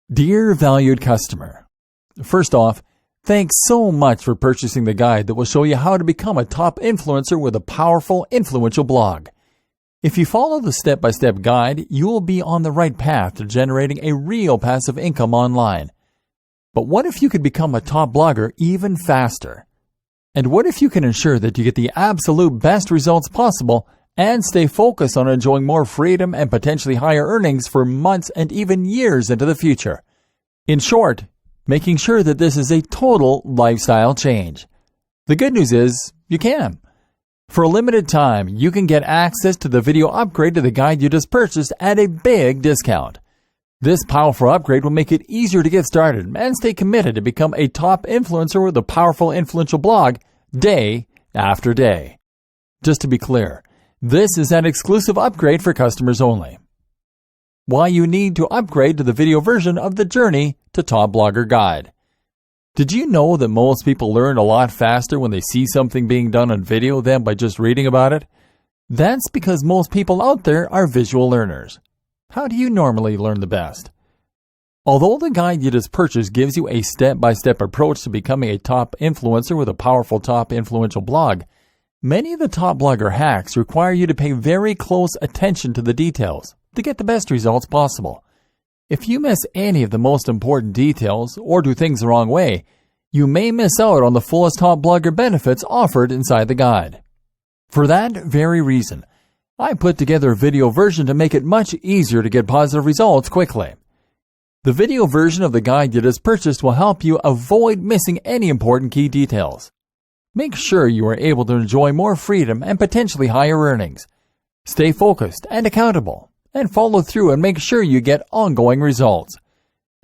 Dear valued customer, first off, thanks so much for purchasing the guide that will show you how to become a top influencer with a powerful, influential blog. If you follow the step-by-step guide, you will be on the right path to generating a real passive income online. But what if you could become a top blogger even faster? And what if you can ensure that you get the absolute best results possible and stay focused on enjoying more freedom and potentially higher earnings for months and even years into the future? In short, making sure that this is a total lifestyle change. The good news is, you can. For a limited time, you can get access to the video upgrade to the guide you just purchased at a big discount. This powerful upgrade will make it easier to get started and stay committed to become a top influencer with a powerful, influential blog day after day. Just to be clear, this is an exclusive upgrade for customers only. Why you need to upgrade to the video version of the Journey to Top Blogger Guide. Did you know that most people learn a lot faster when they see something being done on video than by just reading about it? That's because most people out there are visual learners. How do you normally learn the best? Although the guide you just purchased gives you a step-by-step approach to becoming a top influencer with a powerful top influential blog, many of the top blogger hacks require you to pay very close attention to the details to get the best results possible. If you miss any of the most important details or do things the wrong way, you may miss out on the fullest top blogger benefits offered inside the guide. For that very reason, I put together a video version to make it much easier to get positive results quickly. The video version of the guide you just purchased will help you avoid missing any important key details. Make sure you are able to enjoy more freedom and potentially higher earnings. Stay focused and accountable, and follow through and make sure you get ongoing results.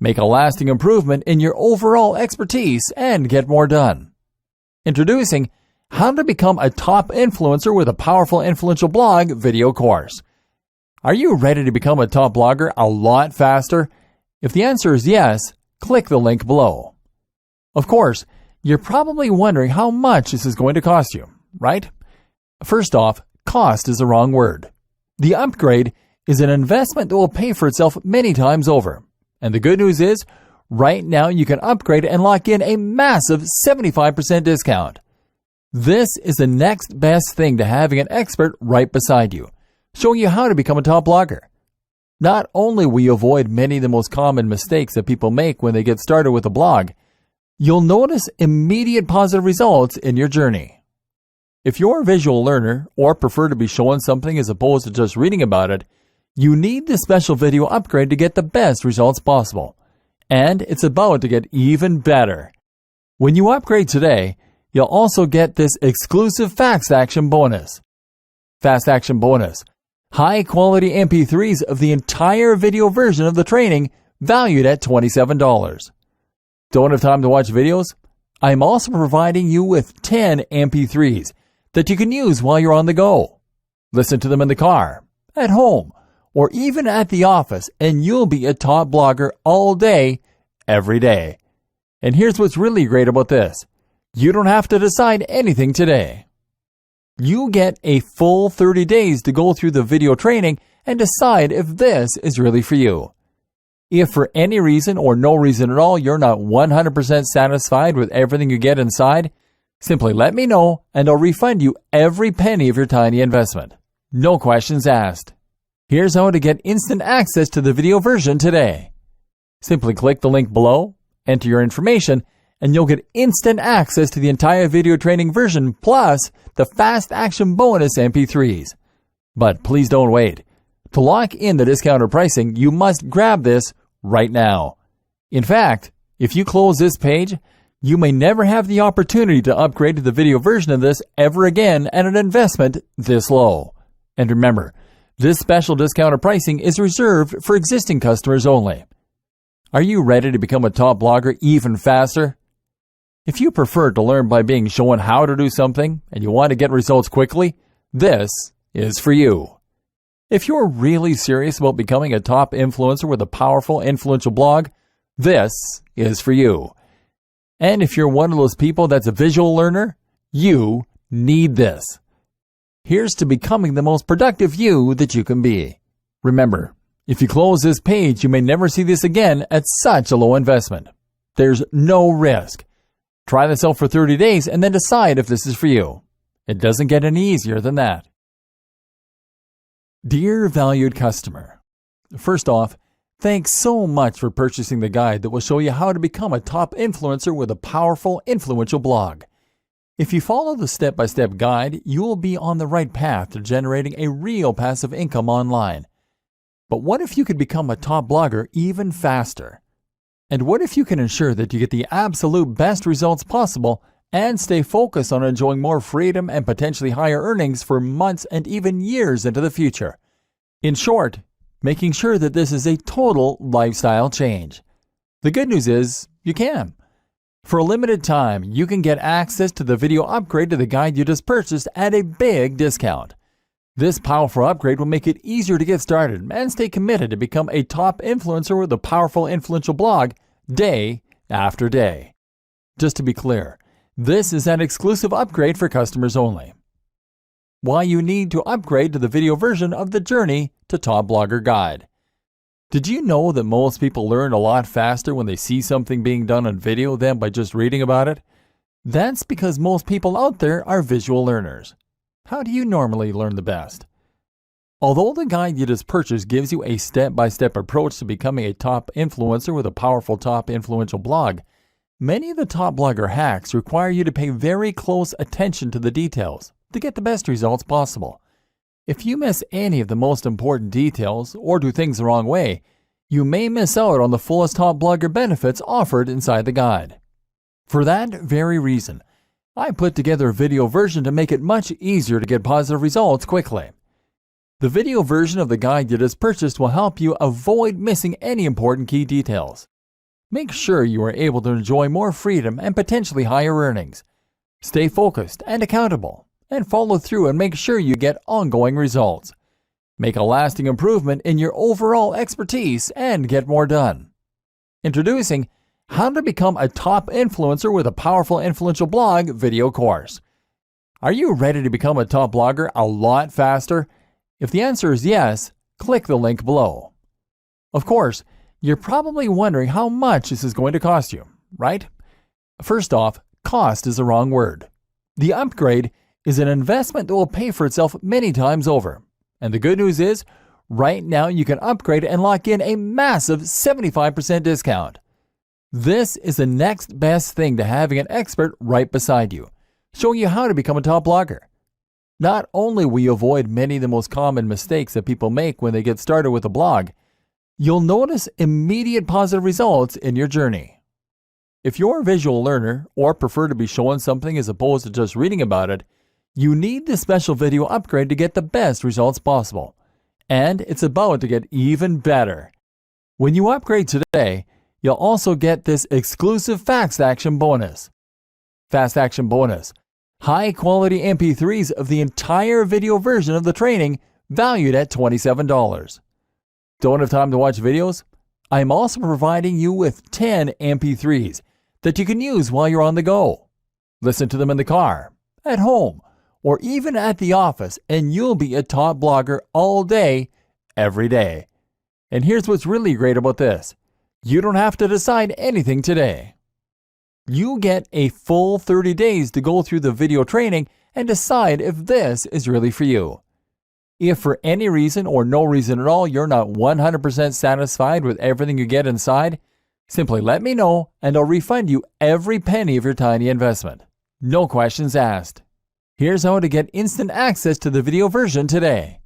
Make a lasting improvement in your overall expertise and get more done. Introducing How to Become a Top Influencer with a Powerful Influential Blog video course. Are you ready to become a top blogger a lot faster? If the answer is yes, click the link below. Of course, you're probably wondering how much this is going to cost you, right? First off, cost is the wrong word. The upgrade is an investment that will pay for itself many times over. And the good news is, right now you can upgrade and lock in a massive 75% discount. This is the next best thing to having an expert right beside you, showing you how to become a top blogger. Not only will you avoid many of the most common mistakes that people make when they get started with a blog, you'll notice immediate positive results in your journey. If you're a visual learner or prefer to be shown something as opposed to just reading about it, you need this special video upgrade to get the best results possible. And it's about to get even better. When you upgrade today, you'll also get this exclusive Fast Action bonus. Fast Action bonus. High-quality MP3s of the entire video version of the training valued at $27. Don't have time to watch videos? I'm also providing you with 10 MP3s that you can use while you're on the go. Listen to them in the car, at home, or even at the office, and you'll be a top blogger all day, every day. And here's what's really great about this. You don't have to decide anything today. You get a full 30 days to go through the video training and decide if this is really for you. If for any reason or no reason at all you're not 100% satisfied with everything you get inside, simply let me know and I'll refund you every penny of your tiny investment. No questions asked. Here's how to get instant access to the video version today. Simply click the link below, enter your information, and you'll get instant access to the entire video training version plus the Fast Action bonus MP3s. But please don't wait. To lock in the discounted pricing, you must grab this right now. In fact, if you close this page, you may never have the opportunity to upgrade to the video version of this ever again at an investment this low. And remember, this special discounted pricing is reserved for existing customers only. Are you ready to become a top blogger even faster? If you prefer to learn by being shown how to do something and you want to get results quickly, this is for you. If you're really serious about becoming a top influencer with a powerful, influential blog, this is for you. And if you're one of those people that's a visual learner, you need this. Here's to becoming the most productive you that you can be. Remember, If you close this page, you may never see this again at such a low investment. There's no risk. Try this out for 30 days and then decide if this is for you. It doesn't get any easier than that. Dear valued customer, first off, thanks so much for purchasing the guide that will show you how to become a top influencer with a powerful, influential blog. If you follow the step-by-step guide, you will be on the right path to generating a real passive income online. But what if you could become a top blogger even faster? And what if you can ensure that you get the absolute best results possible and stay focused on enjoying more freedom and potentially higher earnings for months and even years into the future? In short, making sure that this is a total lifestyle change. The good news is, you can. For a limited time, you can get access to the video upgrade to the guide you just purchased at a big discount. This powerful upgrade will make it easier to get started and stay committed to become a top influencer with a powerful, influential blog day after day. Just to be clear, this is an exclusive upgrade for customers only. Why you need to upgrade to the video version of the Journey to Top Blogger Guide. Did you know that most people learn a lot faster when they see something being done on video than by just reading about it? That's because most people out there are visual learners. How do you normally learn the best? Although the guide you just purchased gives you a step-by-step approach to becoming a top influencer with a powerful top influential blog, many of the top blogger hacks require you to pay very close attention to the details to get the best results possible. If you miss any of the most important details or do things the wrong way, you may miss out on the fullest top blogger benefits offered inside the guide. For that very reason, I put together a video version to make it much easier to get positive results quickly. The video version of the guide you just purchased will help you avoid missing any important key details. Make sure you are able to enjoy more freedom and potentially higher earnings. Stay focused and accountable, and follow through and make sure you get ongoing results. Make a lasting improvement in your overall expertise and get more done. Introducing How to Become a Top Influencer with a Powerful Influential Blog video course. Are you ready to become a top blogger a lot faster? If the answer is yes, click the link below. Of course, you're probably wondering how much this is going to cost you, right? First off, cost is the wrong word. The upgrade is an investment that will pay for itself many times over. And the good news is, right now you can upgrade and lock in a massive 75% discount. This is the next best thing to having an expert right beside you, showing you how to become a top blogger. Not only will you avoid many of the most common mistakes that people make when they get started with a blog, you'll notice immediate positive results in your journey. If you're a visual learner or prefer to be shown something as opposed to just reading about it, you need this special video upgrade to get the best results possible. And it's about to get even better. When you upgrade today, you'll also get this exclusive Fast Action bonus. Fast Action bonus. High-quality MP3s of the entire video version of the training valued at $27. Don't have time to watch videos? I'm also providing you with 10 MP3s that you can use while you're on the go. Listen to them in the car, at home, or even at the office, and you'll be a top blogger all day, every day. And here's what's really great about this. You don't have to decide anything today. You get a full 30 days to go through the video training and decide if this is really for you. If for any reason or no reason at all you're not 100% satisfied with everything you get inside, simply let me know and I'll refund you every penny of your tiny investment. No questions asked. Here's how to get instant access to the video version today.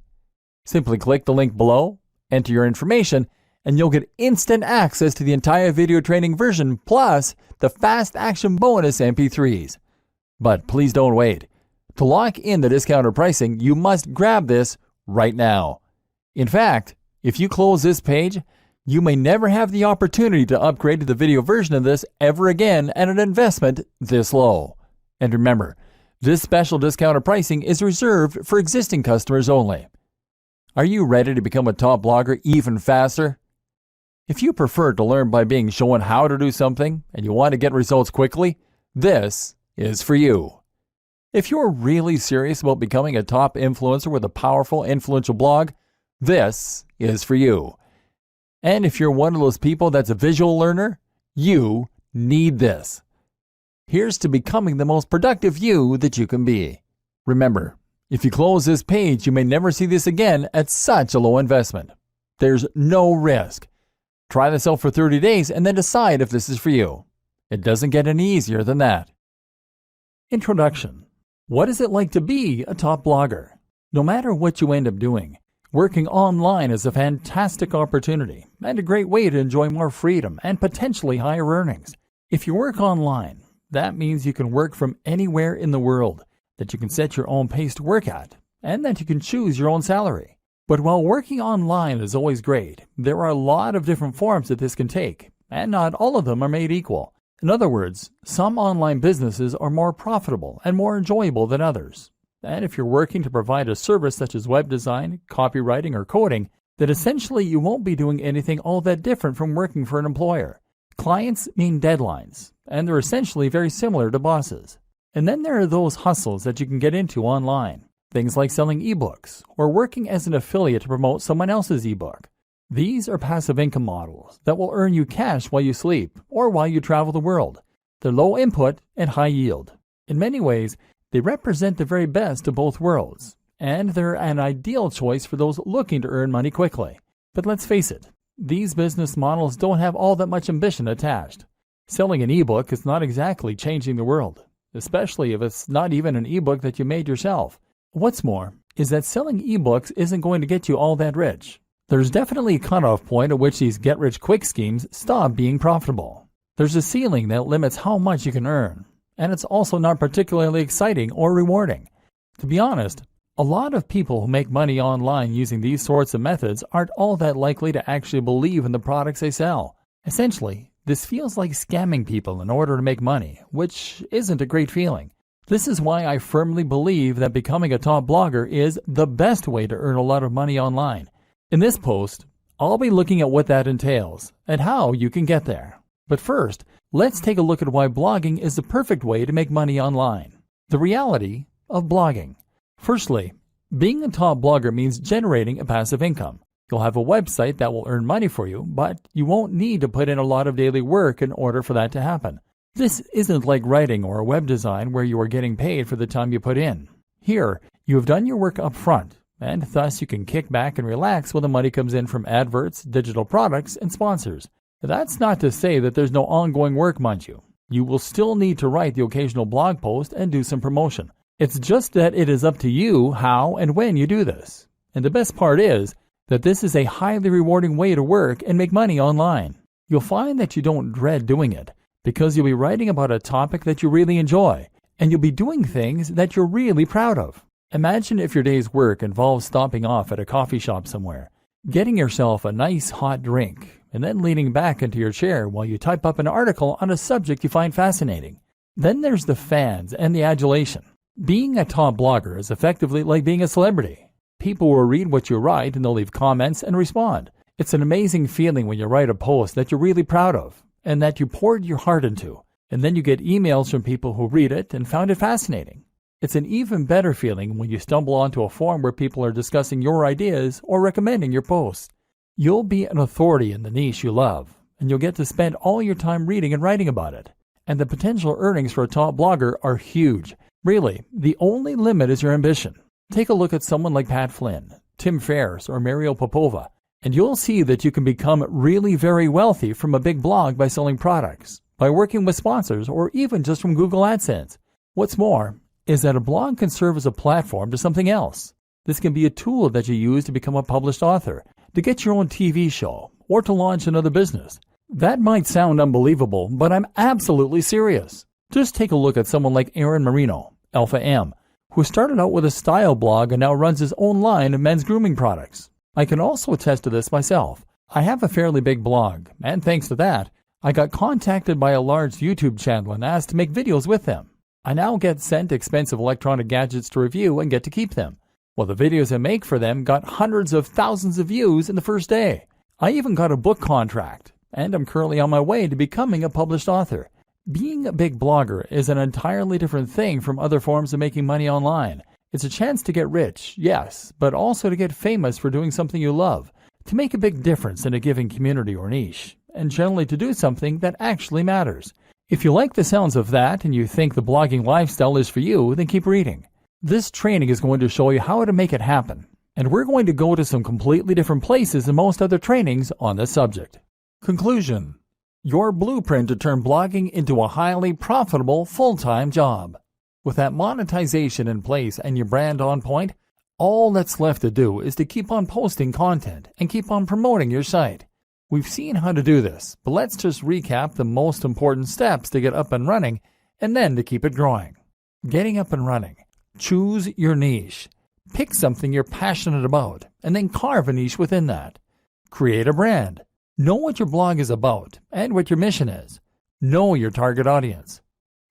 Simply click the link below, enter your information, and you'll get instant access to the entire video training version plus the Fast Action bonus MP3s. But please don't wait. To lock in the discounted pricing, you must grab this right now. In fact, if you close this page, you may never have the opportunity to upgrade to the video version of this ever again at an investment this low. And remember, this special discounted pricing is reserved for existing customers only. Are you ready to become a top blogger even faster? If you prefer to learn by being shown how to do something and you want to get results quickly, this is for you. If you're really serious about becoming a top influencer with a powerful, influential blog, this is for you. And if you're one of those people that's a visual learner, you need this. Here's to becoming the most productive you that you can be. Remember, if you close this page, you may never see this again at such a low investment. There's no risk. Try this out for 30 days and then decide if this is for you. It doesn't get any easier than that. Introduction. What is it like to be a top blogger? No matter what you end up doing, working online is a fantastic opportunity and a great way to enjoy more freedom and potentially higher earnings. If you work online, that means you can work from anywhere in the world, that you can set your own pace to work at, and that you can choose your own salary. But while working online is always great, there are a lot of different forms that this can take, and not all of them are made equal. In other words, some online businesses are more profitable and more enjoyable than others. And if you're working to provide a service such as web design, copywriting, or coding, then essentially you won't be doing anything all that different from working for an employer. Clients mean deadlines, and they're essentially very similar to bosses. And then there are those hustles that you can get into online. Things like selling ebooks or working as an affiliate to promote someone else's ebook. These are passive income models that will earn you cash while you sleep or while you travel the world. They're low input and high yield. In many ways, they represent the very best of both worlds, and they're an ideal choice for those looking to earn money quickly. But let's face it, these business models don't have all that much ambition attached. Selling an ebook is not exactly changing the world, especially if it's not even an ebook that you made yourself. What's more is that selling ebooks isn't going to get you all that rich. There's definitely a cutoff point at which these get-rich-quick schemes stop being profitable. There's a ceiling that limits how much you can earn, and it's also not particularly exciting or rewarding. To be honest, a lot of people who make money online using these sorts of methods aren't all that likely to actually believe in the products they sell. Essentially, this feels like scamming people in order to make money, which isn't a great feeling. This is why I firmly believe that becoming a top blogger is the best way to earn a lot of money online. In this post, I'll be looking at what that entails and how you can get there. But first, let's take a look at why blogging is the perfect way to make money online. The reality of blogging. Firstly, being a top blogger means generating a passive income. You'll have a website that will earn money for you, but you won't need to put in a lot of daily work in order for that to happen. This isn't like writing or web design where you are getting paid for the time you put in. Here, you have done your work up front, and thus you can kick back and relax when the money comes in from adverts, digital products, and sponsors. That's not to say that there's no ongoing work, mind you. You will still need to write the occasional blog post and do some promotion. It's just that it is up to you how and when you do this. And the best part is that this is a highly rewarding way to work and make money online. You'll find that you don't dread doing it, because you'll be writing about a topic that you really enjoy, and you'll be doing things that you're really proud of. Imagine if your day's work involves stopping off at a coffee shop somewhere, getting yourself a nice hot drink, and then leaning back into your chair while you type up an article on a subject you find fascinating. Then there's the fans and the adulation. Being a top blogger is effectively like being a celebrity. People will read what you write and they'll leave comments and respond. It's an amazing feeling when you write a post that you're really proud of and that you poured your heart into, and then you get emails from people who read it and found it fascinating. It's an even better feeling when you stumble onto a forum where people are discussing your ideas or recommending your posts. You'll be an authority in the niche you love, and you'll get to spend all your time reading and writing about it. And the potential earnings for a top blogger are huge. Really, the only limit is your ambition. Take a look at someone like Pat Flynn, Tim Ferriss, or Mario Popova, and you'll see that you can become really very wealthy from a big blog by selling products, by working with sponsors, or even just from Google AdSense. What's more is that a blog can serve as a platform to something else. This can be a tool that you use to become a published author, to get your own TV show, or to launch another business. That might sound unbelievable, but I'm absolutely serious. Just take a look at someone like Aaron Marino, Alpha M, who started out with a style blog and now runs his own line of men's grooming products. I can also attest to this myself. I have a fairly big blog, and thanks to that, I got contacted by a large YouTube channel and asked to make videos with them. I now get sent expensive electronic gadgets to review and get to keep them. Well, the videos I make for them got hundreds of thousands of views in the first day. I even got a book contract, and I'm currently on my way to becoming a published author. Being a big blogger is an entirely different thing from other forms of making money online. It's a chance to get rich, yes, but also to get famous for doing something you love, to make a big difference in a given community or niche, and generally to do something that actually matters. If you like the sounds of that and you think the blogging lifestyle is for you, then keep reading. This training is going to show you how to make it happen, and we're going to go to some completely different places than most other trainings on this subject. Conclusion: your blueprint to turn blogging into a highly profitable full-time job. With that monetization in place and your brand on point, all that's left to do is to keep on posting content and keep on promoting your site. We've seen how to do this, but let's just recap the most important steps to get up and running and then to keep it growing. Getting up and running. Choose your niche. Pick something you're passionate about and then carve a niche within that. Create a brand. Know what your blog is about and what your mission is. Know your target audience.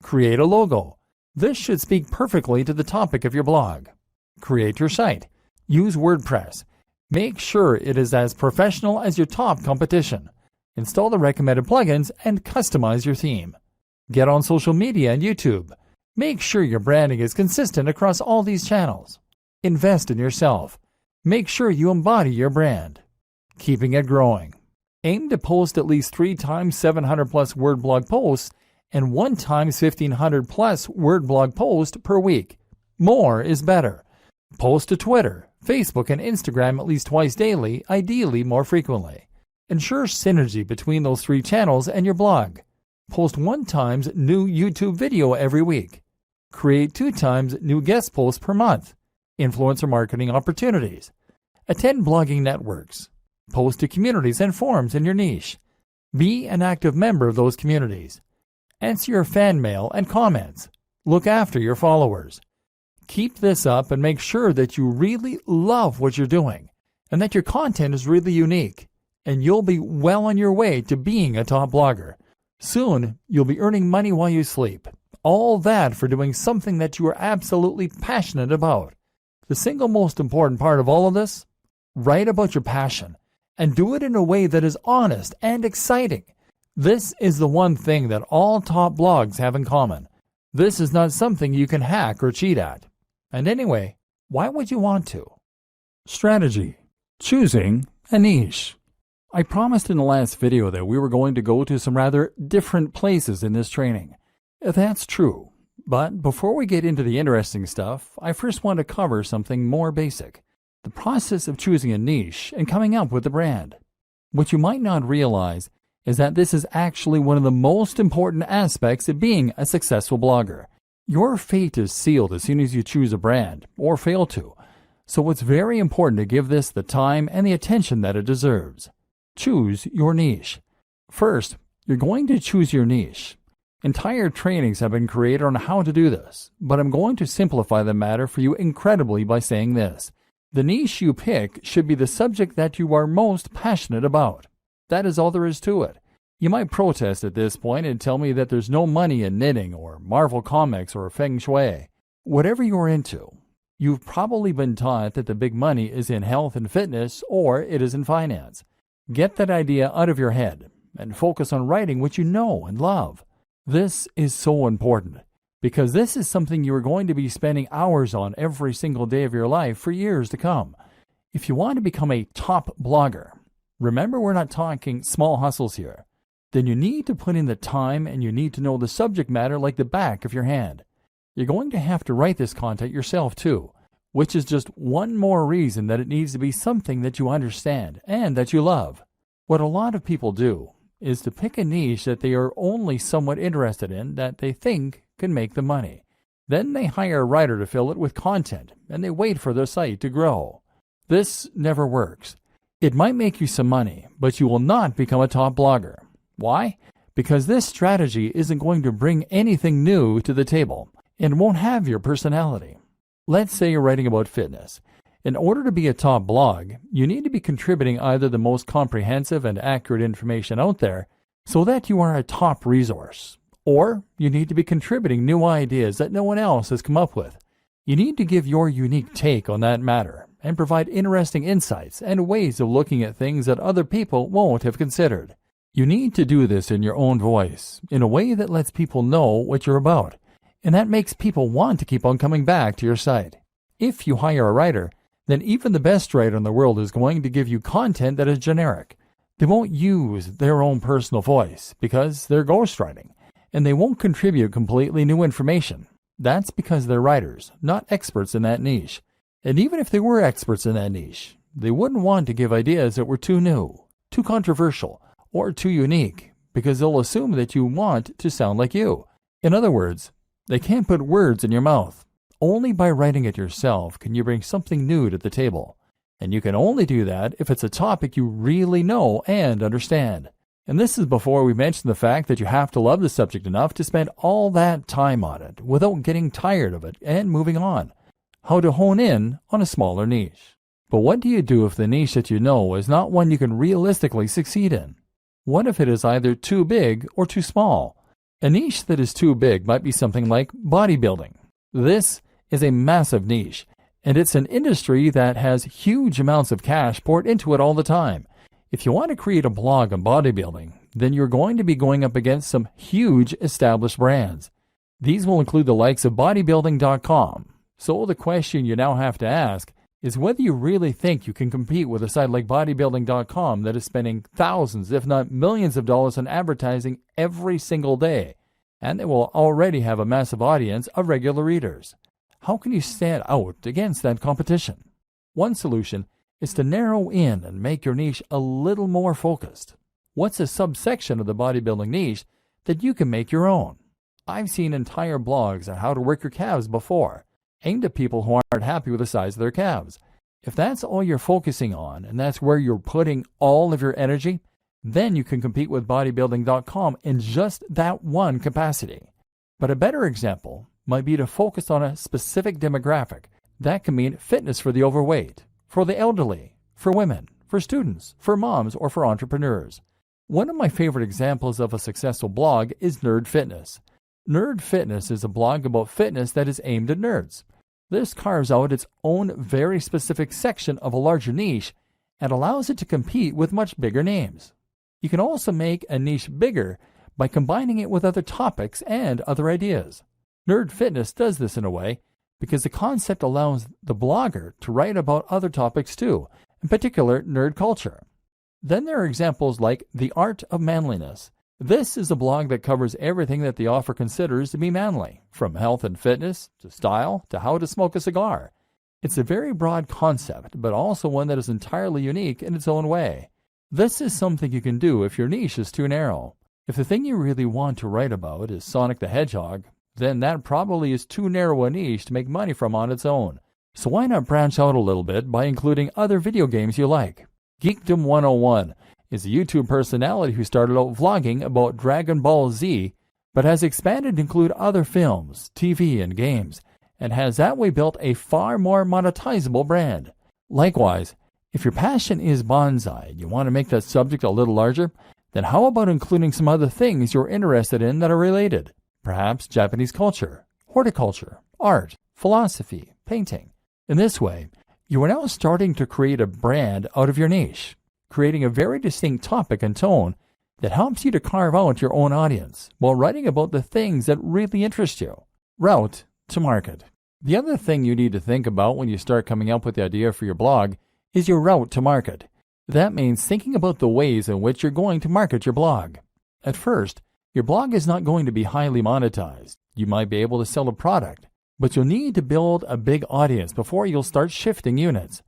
Create a logo. This should speak perfectly to the topic of your blog. Create your site. Use WordPress. Make sure it is as professional as your top competition. Install the recommended plugins and customize your theme. Get on social media and YouTube. Make sure your branding is consistent across all these channels. Invest in yourself. Make sure you embody your brand. Keeping it growing. Aim to post at least 3 times 700 plus word blog posts and 1 times 1500 plus word blog post per week. More is better. Post to Twitter, Facebook, and Instagram at least twice daily, ideally more frequently. Ensure synergy between those 3 channels and your blog. Post 1 times new YouTube video every week. Create 2 times new guest posts per month. Influencer marketing opportunities. Attend blogging networks. Post to communities and forums in your niche. Be an active member of those communities. Answer your fan mail and comments. Look after your followers. Keep this up and make sure that you really love what you're doing and that your content is really unique, and you'll be well on your way to being a top blogger. Soon, you'll be earning money while you sleep. All that for doing something that you are absolutely passionate about. The single most important part of all of this? Write about your passion and do it in a way that is honest and exciting. This is the one thing that all top blogs have in common. This is not something you can hack or cheat at. And anyway, why would you want to? Strategy. Choosing a niche. I promised in the last video that we were going to go to some rather different places in this training. That's true. But before we get into the interesting stuff, I first want to cover something more basic. The process of choosing a niche and coming up with a brand. What you might not realize is that this is actually one of the most important aspects of being a successful blogger. Your fate is sealed as soon as you choose a brand, or fail to. So it's very important to give this the time and the attention that it deserves. Choose your niche. First, you're going to choose your niche. Entire trainings have been created on how to do this, but I'm going to simplify the matter for you incredibly by saying this. The niche you pick should be the subject that you are most passionate about. That is all there is to it. You might protest at this point and tell me that there's no money in knitting or Marvel Comics or Feng Shui. Whatever you're into, you've probably been taught that the big money is in health and fitness or it is in finance. Get that idea out of your head and focus on writing what you know and love. This is so important because this is something you are going to be spending hours on every single day of your life for years to come. If you want to become a top blogger, remember we're not talking small hustles here, then you need to put in the time and you need to know the subject matter like the back of your hand. You're going to have to write this content yourself too, which is just one more reason that it needs to be something that you understand and that you love. What a lot of people do is to pick a niche that they are only somewhat interested in that they think can make them money. Then they hire a writer to fill it with content and they wait for their site to grow. This never works. It might make you some money, but you will not become a top blogger. Why? Because this strategy isn't going to bring anything new to the table and won't have your personality. Let's say you're writing about fitness. In order to be a top blog, you need to be contributing either the most comprehensive and accurate information out there so that you are a top resource, or you need to be contributing new ideas that no one else has come up with. You need to give your unique take on that matter and provide interesting insights and ways of looking at things that other people won't have considered. You need to do this in your own voice, in a way that lets people know what you're about, and that makes people want to keep on coming back to your site. If you hire a writer, then even the best writer in the world is going to give you content that is generic. They won't use their own personal voice because they're ghostwriting, and they won't contribute completely new information. That's because they're writers, not experts in that niche. And even if they were experts in that niche, they wouldn't want to give ideas that were too new, too controversial, or too unique, because they'll assume that you want to sound like you. In other words, they can't put words in your mouth. Only by writing it yourself can you bring something new to the table. And you can only do that if it's a topic you really know and understand. And this is before we mention the fact that you have to love the subject enough to spend all that time on it without getting tired of it and moving on. How to hone in on a smaller niche. But what do you do if the niche that you know is not one you can realistically succeed in? What if it is either too big or too small? A niche that is too big might be something like bodybuilding. This is a massive niche, and it's an industry that has huge amounts of cash poured into it all the time. If you want to create a blog on bodybuilding, then you're going to be going up against some huge established brands. These will include the likes of bodybuilding.com. So the question you now have to ask is whether you really think you can compete with a site like bodybuilding.com that is spending thousands, if not millions of dollars on advertising every single day, and they will already have a massive audience of regular readers. How can you stand out against that competition? One solution is to narrow in and make your niche a little more focused. What's a subsection of the bodybuilding niche that you can make your own? I've seen entire blogs on how to work your calves before, aimed at people who aren't happy with the size of their calves. If that's all you're focusing on and that's where you're putting all of your energy, then you can compete with bodybuilding.com in just that one capacity. But a better example might be to focus on a specific demographic. That can mean fitness for the overweight, for the elderly, for women, for students, for moms, or for entrepreneurs. One of my favorite examples of a successful blog is Nerd Fitness. Nerd Fitness is a blog about fitness that is aimed at nerds. This carves out its own very specific section of a larger niche and allows it to compete with much bigger names. You can also make a niche bigger by combining it with other topics and other ideas. Nerd Fitness does this in a way because the concept allows the blogger to write about other topics too, in particular nerd culture. Then there are examples like The Art of Manliness. This is a blog that covers everything that the author considers to be manly, from health and fitness, to style, to how to smoke a cigar. It's a very broad concept, but also one that is entirely unique in its own way. This is something you can do if your niche is too narrow. If the thing you really want to write about is Sonic the Hedgehog, then that probably is too narrow a niche to make money from on its own. So why not branch out a little bit by including other video games you like? Geekdom 101 is a YouTube personality who started out vlogging about Dragon Ball Z, but has expanded to include other films, TV, and games, and has that way built a far more monetizable brand. Likewise, if your passion is bonsai and you want to make that subject a little larger, then how about including some other things you're interested in that are related? Perhaps Japanese culture, horticulture, art, philosophy, painting. In this way, you are now starting to create a brand out of your niche, creating a very distinct topic and tone that helps you to carve out your own audience while writing about the things that really interest you. Route to market. The other thing you need to think about when you start coming up with the idea for your blog is your route to market. That means thinking about the ways in which you're going to market your blog. At first, your blog is not going to be highly monetized. You might be able to sell a product, but you'll need to build a big audience before you'll start shifting units.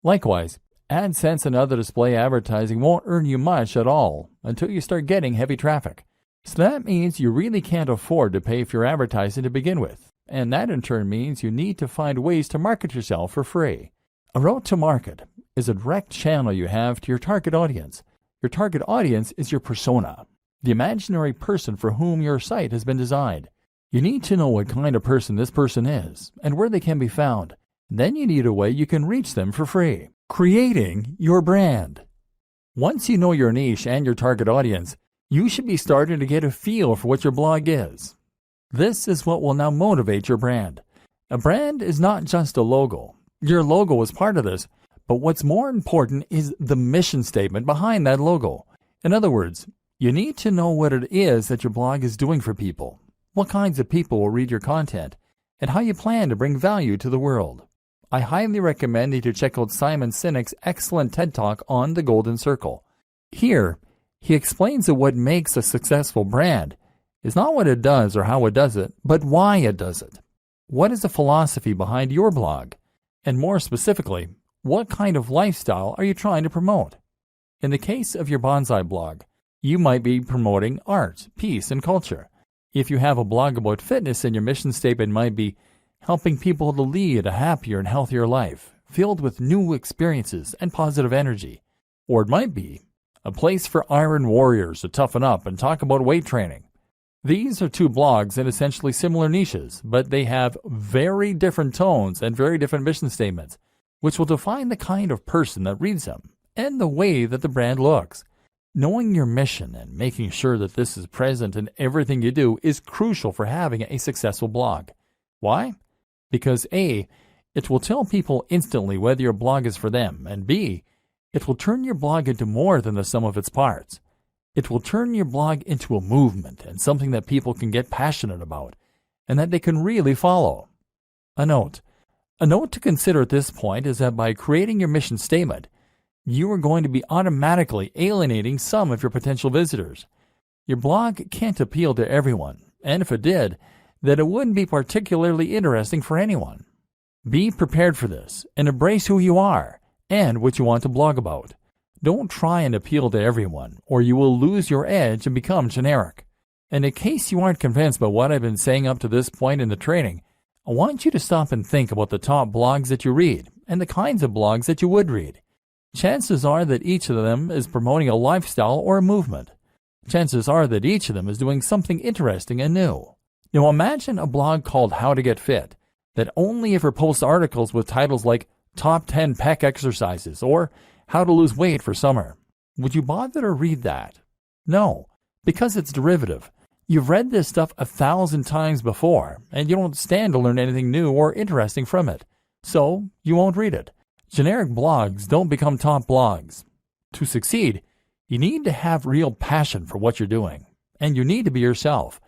Likewise, AdSense and other display advertising won't earn you much at all until you start getting heavy traffic. So that means you really can't afford to pay for your advertising to begin with, and that in turn means you need to find ways to market yourself for free. A route to market is a direct channel you have to your target audience. Your target audience is your persona, the imaginary person for whom your site has been designed. You need to know what kind of person this person is and where they can be found. Then you need a way you can reach them for free. Creating your brand. Once you know your niche and your target audience, you should be starting to get a feel for what your blog is. This is what will now motivate your brand. A brand is not just a logo. Your logo is part of this, but what's more important is the mission statement behind that logo. In other words, you need to know what it is that your blog is doing for people, what kinds of people will read your content, and how you plan to bring value to the world. I highly recommend that you check out Simon Sinek's excellent TED Talk on the Golden Circle. Here, he explains that what makes a successful brand is not what it does or how it does it, but why it does it. What is the philosophy behind your blog? And more specifically, what kind of lifestyle are you trying to promote? In the case of your bonsai blog, you might be promoting art, peace, and culture. If you have a blog about fitness, then your mission statement might be helping people to lead a happier and healthier life, filled with new experiences and positive energy. Or it might be a place for iron warriors to toughen up and talk about weight training. These are two blogs in essentially similar niches, but they have very different tones and very different mission statements, which will define the kind of person that reads them and the way that the brand looks. Knowing your mission and making sure that this is present in everything you do is crucial for having a successful blog. Why? Because A, it will tell people instantly whether your blog is for them, and B, it will turn your blog into more than the sum of its parts. It will turn your blog into a movement and something that people can get passionate about and that they can really follow. A note to consider at this point is that by creating your mission statement, you are going to be automatically alienating some of your potential visitors. Your blog can't appeal to everyone, and if it did, then it wouldn't be particularly interesting for anyone. Be prepared for this and embrace who you are and what you want to blog about. Don't try and appeal to everyone, or you will lose your edge and become generic. And in case you aren't convinced by what I've been saying up to this point in the training, I want you to stop and think about the top blogs that you read and the kinds of blogs that you would read. Chances are that each of them is promoting a lifestyle or a movement. Chances are that each of them is doing something interesting and new. Now imagine a blog called How to Get Fit that only ever posts articles with titles like Top 10 Pec Exercises or How to Lose Weight for Summer. Would you bother to read that? No, because it's derivative. You've read this stuff 1,000 times before, and you don't stand to learn anything new or interesting from it. So, you won't read it. Generic blogs don't become top blogs. To succeed, you need to have real passion for what you're doing, and you need to be yourself.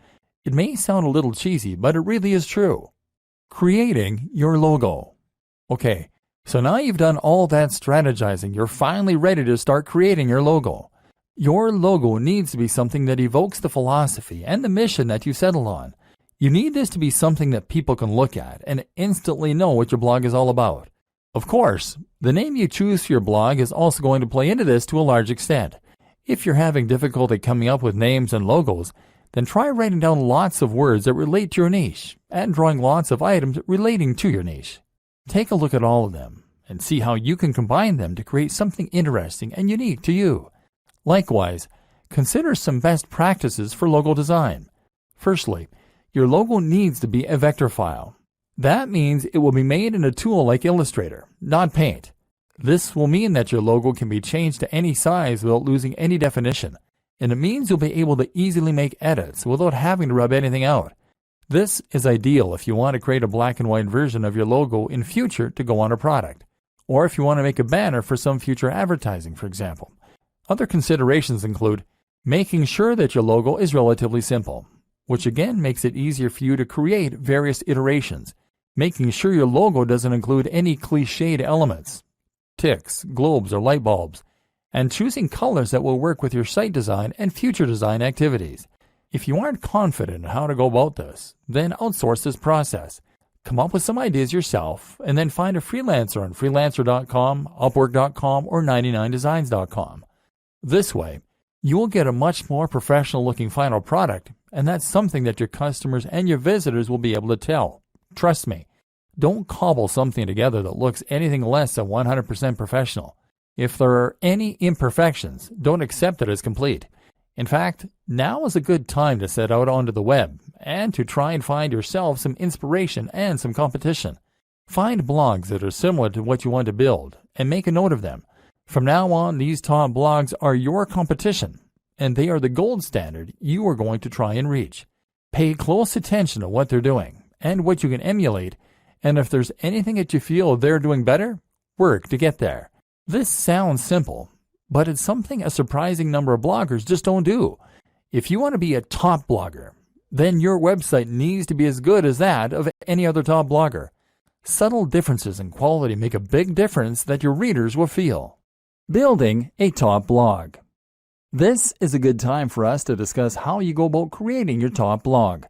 It may sound a little cheesy, but it really is true. Creating your logo. Okay, so now you've done all that strategizing, you're finally ready to start creating your logo. Your logo needs to be something that evokes the philosophy and the mission that you settled on. You need this to be something that people can look at and instantly know what your blog is all about. Of course, the name you choose for your blog is also going to play into this to a large extent. If you're having difficulty coming up with names and logos, then try writing down lots of words that relate to your niche and drawing lots of items relating to your niche. Take a look at all of them and see how you can combine them to create something interesting and unique to you. Likewise, consider some best practices for logo design. Firstly, your logo needs to be a vector file. That means it will be made in a tool like Illustrator, not Paint. This will mean that your logo can be changed to any size without losing any definition, and it means you'll be able to easily make edits without having to rub anything out. This is ideal if you want to create a black and white version of your logo in future to go on a product, or if you want to make a banner for some future advertising, for example. Other considerations include making sure that your logo is relatively simple, which again makes it easier for you to create various iterations, making sure your logo doesn't include any cliched elements, ticks, globes, or light bulbs, and choosing colors that will work with your site design and future design activities. If you aren't confident in how to go about this, then outsource this process. Come up with some ideas yourself, and then find a freelancer on freelancer.com, upwork.com, or 99designs.com. This way, you will get a much more professional-looking final product, and that's something that your customers and your visitors will be able to tell. Trust me, don't cobble something together that looks anything less than 100% professional. If there are any imperfections, don't accept it as complete. In fact, now is a good time to set out onto the web and to try and find yourself some inspiration and some competition. Find blogs that are similar to what you want to build and make a note of them. From now on, these top blogs are your competition, and they are the gold standard you are going to try and reach. Pay close attention to what they're doing and what you can emulate, and if there's anything that you feel they're doing better, work to get there. This sounds simple, but it's something a surprising number of bloggers just don't do. If you want to be a top blogger, then your website needs to be as good as that of any other top blogger. Subtle differences in quality make a big difference that your readers will feel. Building a top blog. This is a good time for us to discuss how you go about creating your top blog.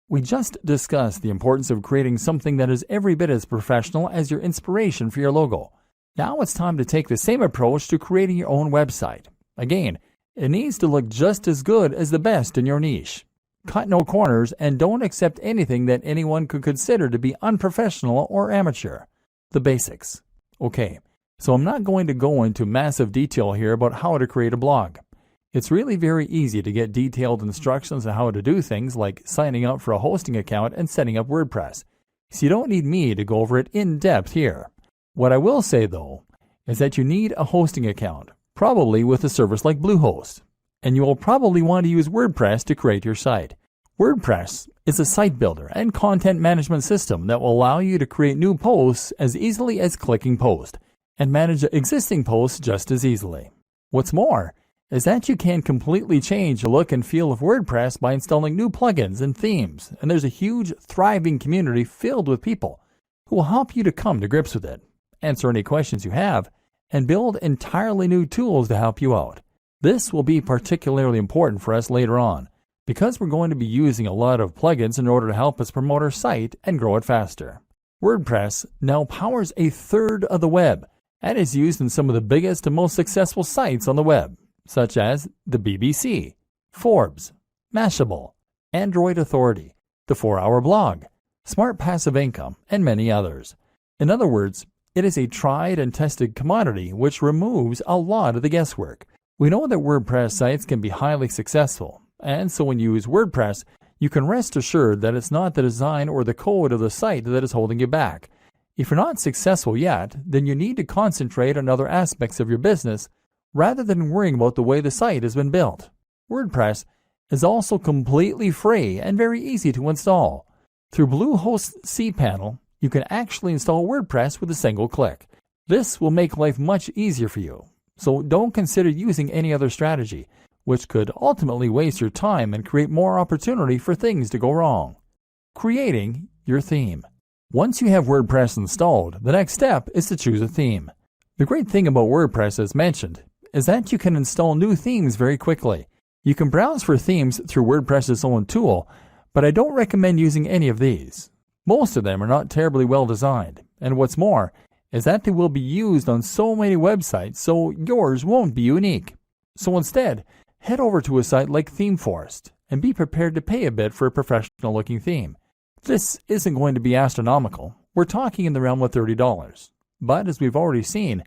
We just discussed the importance of creating something that is every bit as professional as your inspiration for your logo. Now it's time to take the same approach to creating your own website. Again, it needs to look just as good as the best in your niche. Cut no corners and don't accept anything that anyone could consider to be unprofessional or amateur. The basics. Okay, so I'm not going to go into massive detail here about how to create a blog. It's really very easy to get detailed instructions on how to do things like signing up for a hosting account and setting up WordPress. So you don't need me to go over it in depth here. What I will say though is that you need a hosting account, probably with a service like Bluehost, and you will probably want to use WordPress to create your site. WordPress is a site builder and content management system that will allow you to create new posts as easily as clicking post and manage existing posts just as easily. What's more is that you can completely change the look and feel of WordPress by installing new plugins and themes, and there's a huge, thriving community filled with people who will help you to come to grips with it, answer any questions you have, and build entirely new tools to help you out. This will be particularly important for us later on, because we're going to be using a lot of plugins in order to help us promote our site and grow it faster. WordPress now powers a third of the web and is used in some of the biggest and most successful sites on the web, such as the BBC, Forbes, Mashable, Android Authority, the 4-Hour Blog, Smart Passive Income, and many others. In other words, it is a tried and tested commodity which removes a lot of the guesswork. We know that WordPress sites can be highly successful, and so when you use WordPress, you can rest assured that it's not the design or the code of the site that is holding you back. If you're not successful yet, then you need to concentrate on other aspects of your business rather than worrying about the way the site has been built. WordPress is also completely free and very easy to install. Through Bluehost's cPanel, you can actually install WordPress with a single click. This will make life much easier for you, so don't consider using any other strategy, which could ultimately waste your time and create more opportunity for things to go wrong. Creating your theme. Once you have WordPress installed, the next step is to choose a theme. The great thing about WordPress, as mentioned, is that you can install new themes very quickly. You can browse for themes through WordPress's own tool, but I don't recommend using any of these. Most of them are not terribly well designed, and what's more is that they will be used on so many websites, so yours won't be unique. So instead, head over to a site like ThemeForest and be prepared to pay a bit for a professional-looking theme. This isn't going to be astronomical. We're talking in the realm of $30. But as we've already seen,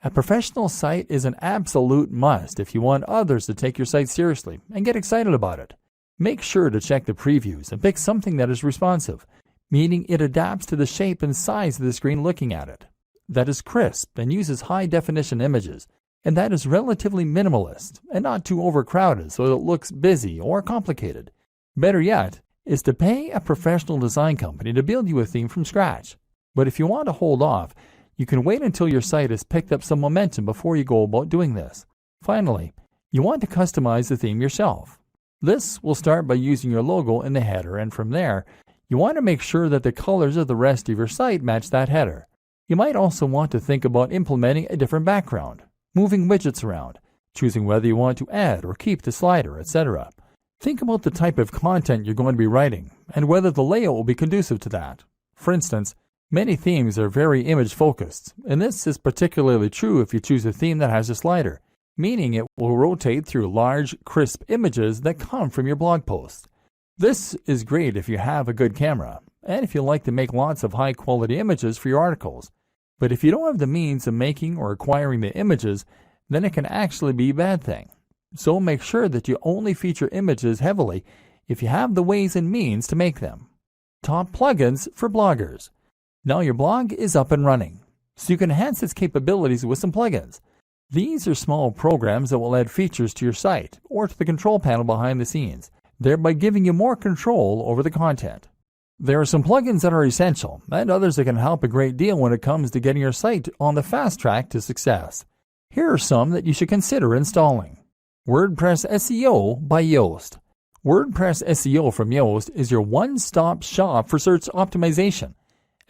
a professional site is an absolute must if you want others to take your site seriously and get excited about it. Make sure to check the previews and pick something that is responsive, meaning it adapts to the shape and size of the screen looking at it, that is crisp and uses high-definition images, and that is relatively minimalist and not too overcrowded so that it looks busy or complicated. Better yet is to pay a professional design company to build you a theme from scratch. But if you want to hold off, you can wait until your site has picked up some momentum before you go about doing this. Finally, you want to customize the theme yourself. This will start by using your logo in the header, and from there, you want to make sure that the colors of the rest of your site match that header. You might also want to think about implementing a different background, moving widgets around, choosing whether you want to add or keep the slider, etc. Think about the type of content you're going to be writing and whether the layout will be conducive to that. For instance, many themes are very image-focused, and this is particularly true if you choose a theme that has a slider, meaning it will rotate through large, crisp images that come from your blog post. This is great if you have a good camera, and if you like to make lots of high-quality images for your articles. But if you don't have the means of making or acquiring the images, then it can actually be a bad thing. So make sure that you only feature images heavily if you have the ways and means to make them. Top plugins for bloggers. Now your blog is up and running, so you can enhance its capabilities with some plugins. These are small programs that will add features to your site or to the control panel behind the scenes, thereby giving you more control over the content. There are some plugins that are essential and others that can help a great deal when it comes to getting your site on the fast track to success. Here are some that you should consider installing. WordPress SEO by Yoast. WordPress SEO from Yoast is your one-stop shop for search optimization.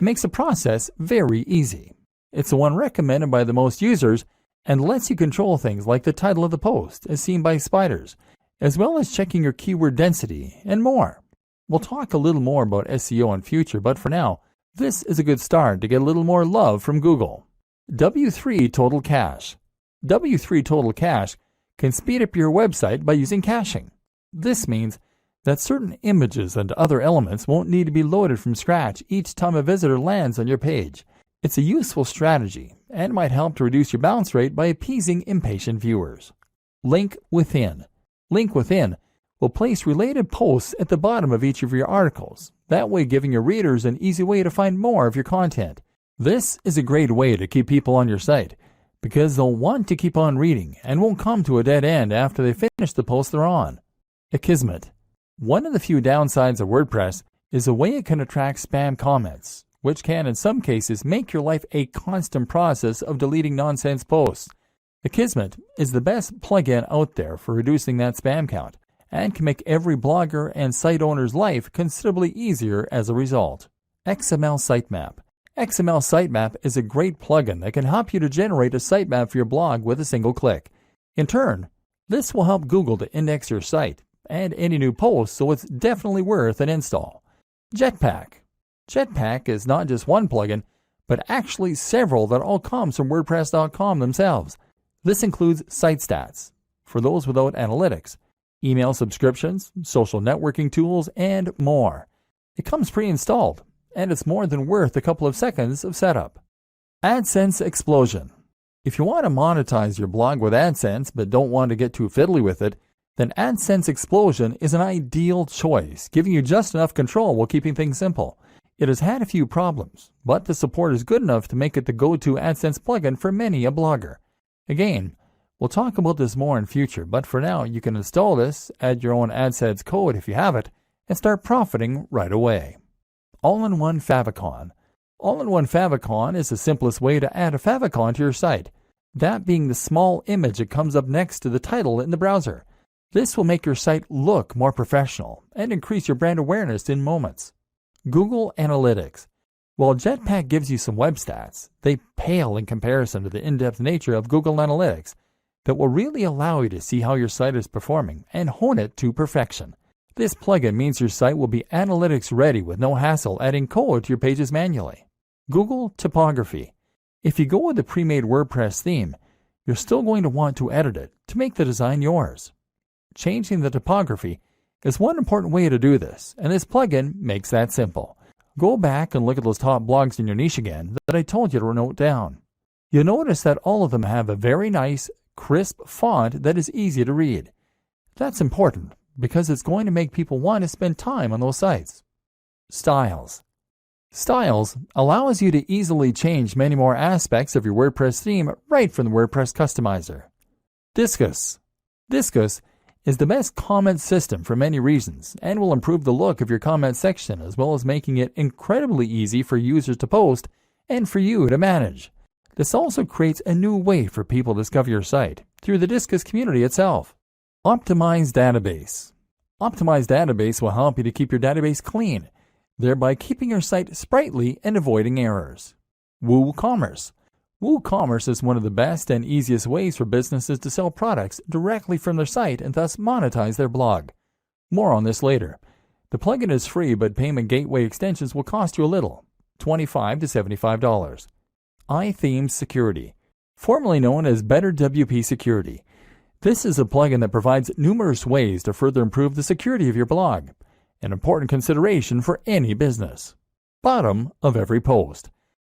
It makes the process very easy. It's the one recommended by the most users and lets you control things like the title of the post as seen by spiders, as well as checking your keyword density and more. We'll talk a little more about SEO in future, but for now, this is a good start to get a little more love from Google. W3 Total Cache. W3 Total Cache can speed up your website by using caching. This means that certain images and other elements won't need to be loaded from scratch each time a visitor lands on your page. It's a useful strategy and might help to reduce your bounce rate by appeasing impatient viewers. Link Within. Link Within will place related posts at the bottom of each of your articles, that way giving your readers an easy way to find more of your content. This is a great way to keep people on your site, because they'll want to keep on reading and won't come to a dead end after they finish the post they're on. Akismet. One of the few downsides of WordPress is the way it can attract spam comments, which can in some cases make your life a constant process of deleting nonsense posts. Akismet is the best plugin out there for reducing that spam count and can make every blogger and site owner's life considerably easier as a result. XML Sitemap. XML Sitemap is a great plugin that can help you to generate a sitemap for your blog with a single click. In turn, this will help Google to index your site and any new posts, so it's definitely worth an install. Jetpack. Jetpack is not just one plugin, but actually several that all comes from WordPress.com themselves. This includes site stats, for those without analytics, email subscriptions, social networking tools, and more. It comes pre-installed, and it's more than worth a couple of seconds of setup. AdSense Explosion. If you want to monetize your blog with AdSense but don't want to get too fiddly with it, then AdSense Explosion is an ideal choice, giving you just enough control while keeping things simple. It has had a few problems, but the support is good enough to make it the go-to AdSense plugin for many a blogger. Again, we'll talk about this more in future, but for now you can install this, add your own AdSense code if you have it, and start profiting right away. All-in-one favicon. All-in-one favicon is the simplest way to add a favicon to your site, that being the small image that comes up next to the title in the browser. This will make your site look more professional and increase your brand awareness in moments. Google Analytics. While Jetpack gives you some web stats, they pale in comparison to the in-depth nature of Google Analytics that will really allow you to see how your site is performing and hone it to perfection. This plugin means your site will be analytics ready with no hassle adding code to your pages manually. Google Typography. If you go with the pre-made WordPress theme, you're still going to want to edit it to make the design yours. Changing the typography is one important way to do this, and this plugin makes that simple. Go back and look at those top blogs in your niche again that I told you to note down. You'll notice that all of them have a very nice, crisp font that is easy to read. That's important because it's going to make people want to spend time on those sites. Styles. Styles allows you to easily change many more aspects of your WordPress theme right from the WordPress customizer. Disqus. Disqus is the best comment system for many reasons and will improve the look of your comment section as well as making it incredibly easy for users to post and for you to manage. This also creates a new way for people to discover your site through the Disqus community itself. Optimized Database. Optimized Database will help you to keep your database clean, thereby keeping your site sprightly and avoiding errors. WooCommerce. WooCommerce is one of the best and easiest ways for businesses to sell products directly from their site and thus monetize their blog. More on this later. The plugin is free, but payment gateway extensions will cost you a little, $25 to $75. iThemes Security, formerly known as Better WP Security. This is a plugin that provides numerous ways to further improve the security of your blog, an important consideration for any business. Bottom of every post.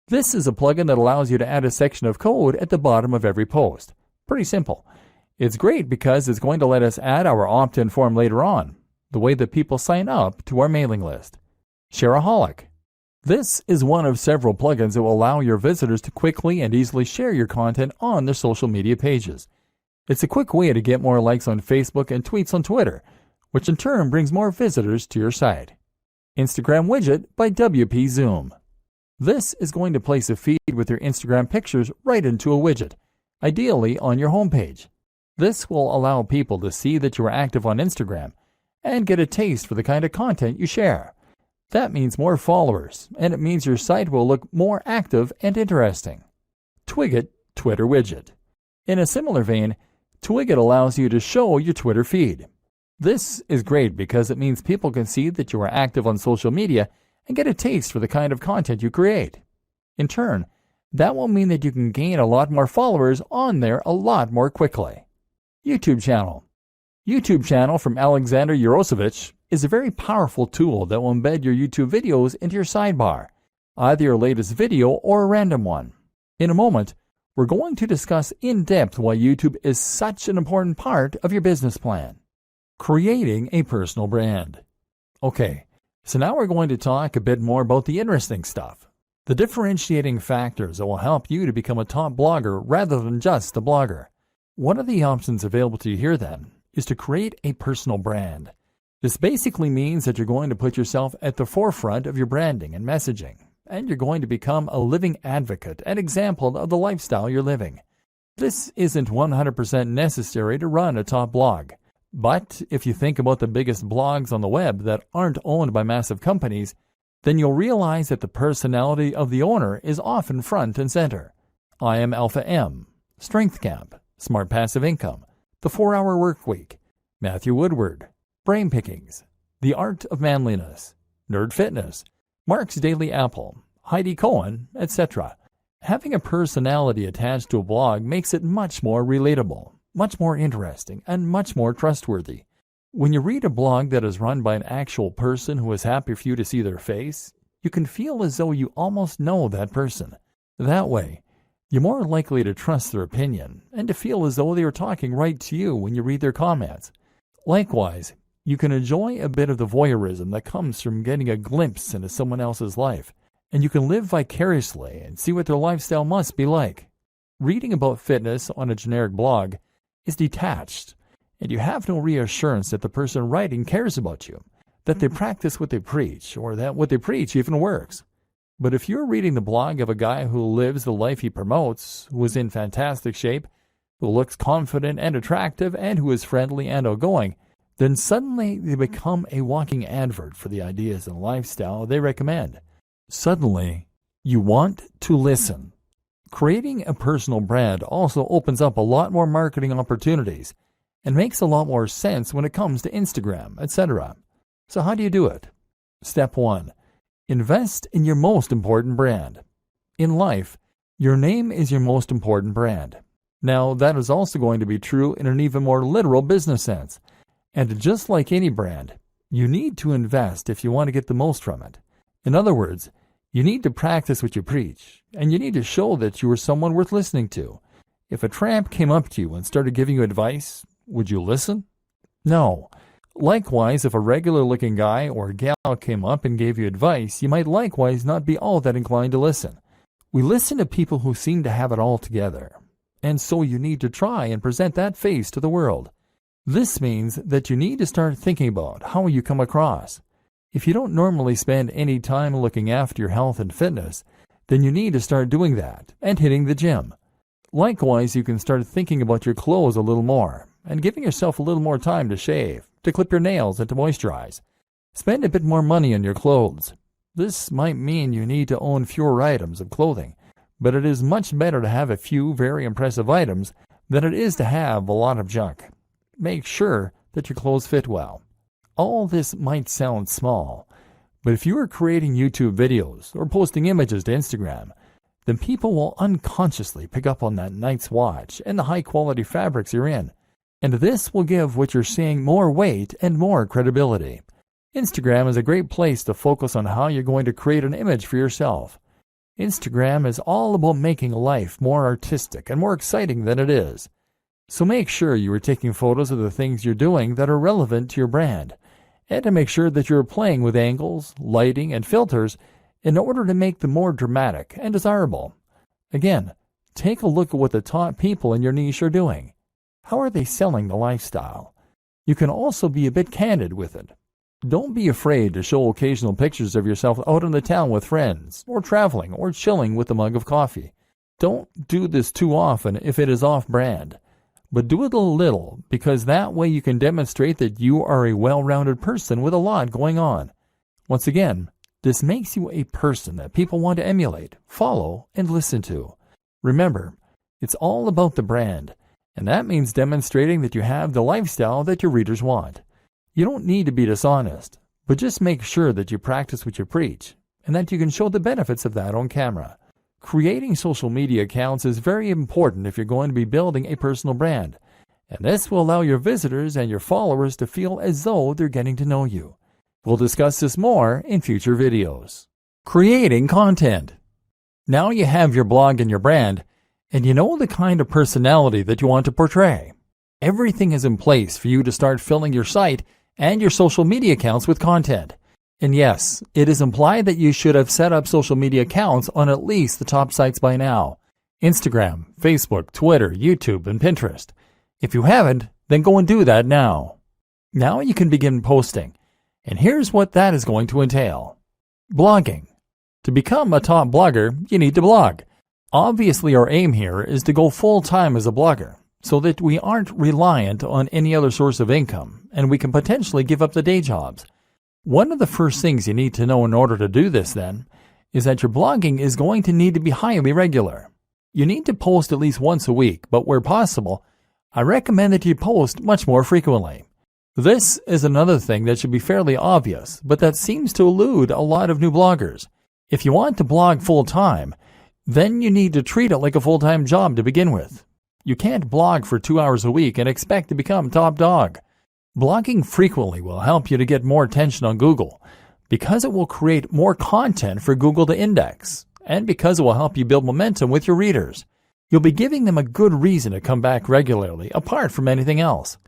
This is a plugin that allows you to add a section of code at the bottom of every post. Pretty simple. It's great because it's going to let us add our opt-in form later on, the way that people sign up to our mailing list. Shareaholic. This is one of several plugins that will allow your visitors to quickly and easily share your content on their social media pages. It's a quick way to get more likes on Facebook and tweets on Twitter, which in turn brings more visitors to your site. Instagram Widget by WP Zoom. This is going to place a feed with your Instagram pictures right into a widget, ideally on your homepage. This will allow people to see that you are active on Instagram and get a taste for the kind of content you share. That means more followers, and it means your site will look more active and interesting. Twigget Twitter Widget. In a similar vein, Twigget allows you to show your Twitter feed. This is great because it means people can see that you are active on social media and get a taste for the kind of content you create. In turn, that will mean that you can gain a lot more followers on there a lot more quickly. YouTube channel. YouTube channel from Alexander Yarosevich is a very powerful tool that will embed your YouTube videos into your sidebar, either your latest video or a random one. In a moment, we're going to discuss in depth why YouTube is such an important part of your business plan. Creating a personal brand. Okay, so now we're going to talk a bit more about the interesting stuff, the differentiating factors that will help you to become a top blogger rather than just a blogger. One of the options available to you here then is to create a personal brand. This basically means that you're going to put yourself at the forefront of your branding and messaging, and you're going to become a living advocate and example of the lifestyle you're living. This isn't 100% necessary to run a top blog, but if you think about the biggest blogs on the web that aren't owned by massive companies, then you'll realize that the personality of the owner is often front and center. I Am Alpha M, Strength Camp, Smart Passive Income, The 4-Hour Workweek, Matthew Woodward, Brain Pickings, The Art of Manliness, Nerd Fitness, Mark's Daily Apple, Heidi Cohen, etc. Having a personality attached to a blog makes it much more relatable, much more interesting, and much more trustworthy. When you read a blog that is run by an actual person who is happy for you to see their face, you can feel as though you almost know that person. That way, you're more likely to trust their opinion and to feel as though they are talking right to you when you read their comments. Likewise, you can enjoy a bit of the voyeurism that comes from getting a glimpse into someone else's life, and you can live vicariously and see what their lifestyle must be like. Reading about fitness on a generic blog is detached, and you have no reassurance that the person writing cares about you, that they practice what they preach, or that what they preach even works. But if you're reading the blog of a guy who lives the life he promotes, who is in fantastic shape, who looks confident and attractive, and who is friendly and outgoing, then suddenly they become a walking advert for the ideas and lifestyle they recommend. Suddenly, you want to listen. Creating a personal brand also opens up a lot more marketing opportunities and makes a lot more sense when it comes to Instagram, etc. So how do you do it? Step 1. Invest in your most important brand. In life, your name is your most important brand. Now, that is also going to be true in an even more literal business sense. And just like any brand, you need to invest if you want to get the most from it. In other words, you need to practice what you preach, and you need to show that you are someone worth listening to. If a tramp came up to you and started giving you advice, would you listen? No. Likewise, if a regular-looking guy or gal came up and gave you advice, you might likewise not be all that inclined to listen. We listen to people who seem to have it all together, and so you need to try and present that face to the world. This means that you need to start thinking about how you come across. If you don't normally spend any time looking after your health and fitness, then you need to start doing that and hitting the gym. Likewise, you can start thinking about your clothes a little more and giving yourself a little more time to shave, to clip your nails, and to moisturize. Spend a bit more money on your clothes. This might mean you need to own fewer items of clothing, but it is much better to have a few very impressive items than it is to have a lot of junk. Make sure that your clothes fit well. All this might sound small, but if you are creating YouTube videos or posting images to Instagram, then people will unconsciously pick up on that night's watch and the high-quality fabrics you're in, and this will give what you're saying more weight and more credibility. Instagram is a great place to focus on how you're going to create an image for yourself. Instagram is all about making life more artistic and more exciting than it is. So make sure you are taking photos of the things you're doing that are relevant to your brand, and to make sure that you're playing with angles, lighting, and filters in order to make them more dramatic and desirable. Again, take a look at what the top people in your niche are doing. How are they selling the lifestyle? You can also be a bit candid with it. Don't be afraid to show occasional pictures of yourself out in the town with friends, or traveling, or chilling with a mug of coffee. Don't do this too often if it is off-brand. But do it a little, because that way you can demonstrate that you are a well-rounded person with a lot going on. Once again, This makes you a person that people want to emulate, follow, and listen to. Remember, it's all about the brand, and that means demonstrating that you have the lifestyle that your readers want. You don't need to be dishonest, but just make sure that you practice what you preach, and that you can show the benefits of that on camera. Creating social media accounts is very important if you're going to be building a personal brand, and this will allow your visitors and your followers to feel as though they're getting to know you. We'll discuss this more in future videos. Creating content. Now you have your blog and your brand, and you know the kind of personality that you want to portray. Everything is in place for you to start filling your site and your social media accounts with content. And yes, it is implied that you should have set up social media accounts on at least the top sites by now: Instagram, Facebook, Twitter, YouTube, and Pinterest. If you haven't, then go and do that now. Now you can begin posting. And here's what that is going to entail. Blogging. To become a top blogger, you need to blog. Obviously, our aim here is to go full-time as a blogger, so that we aren't reliant on any other source of income, and we can potentially give up the day jobs. One of the first things you need to know in order to do this, then, is that your blogging is going to need to be highly regular. You need to post at least once a week, but where possible, I recommend that you post much more frequently. This is another thing that should be fairly obvious, but that seems to elude a lot of new bloggers. If you want to blog full-time, then you need to treat it like a full-time job to begin with. You can't blog for 2 hours a week and expect to become top dog. Blogging frequently will help you to get more attention on Google, because it will create more content for Google to index, and because it will help you build momentum with your readers. You'll be giving them a good reason to come back regularly, apart from anything else.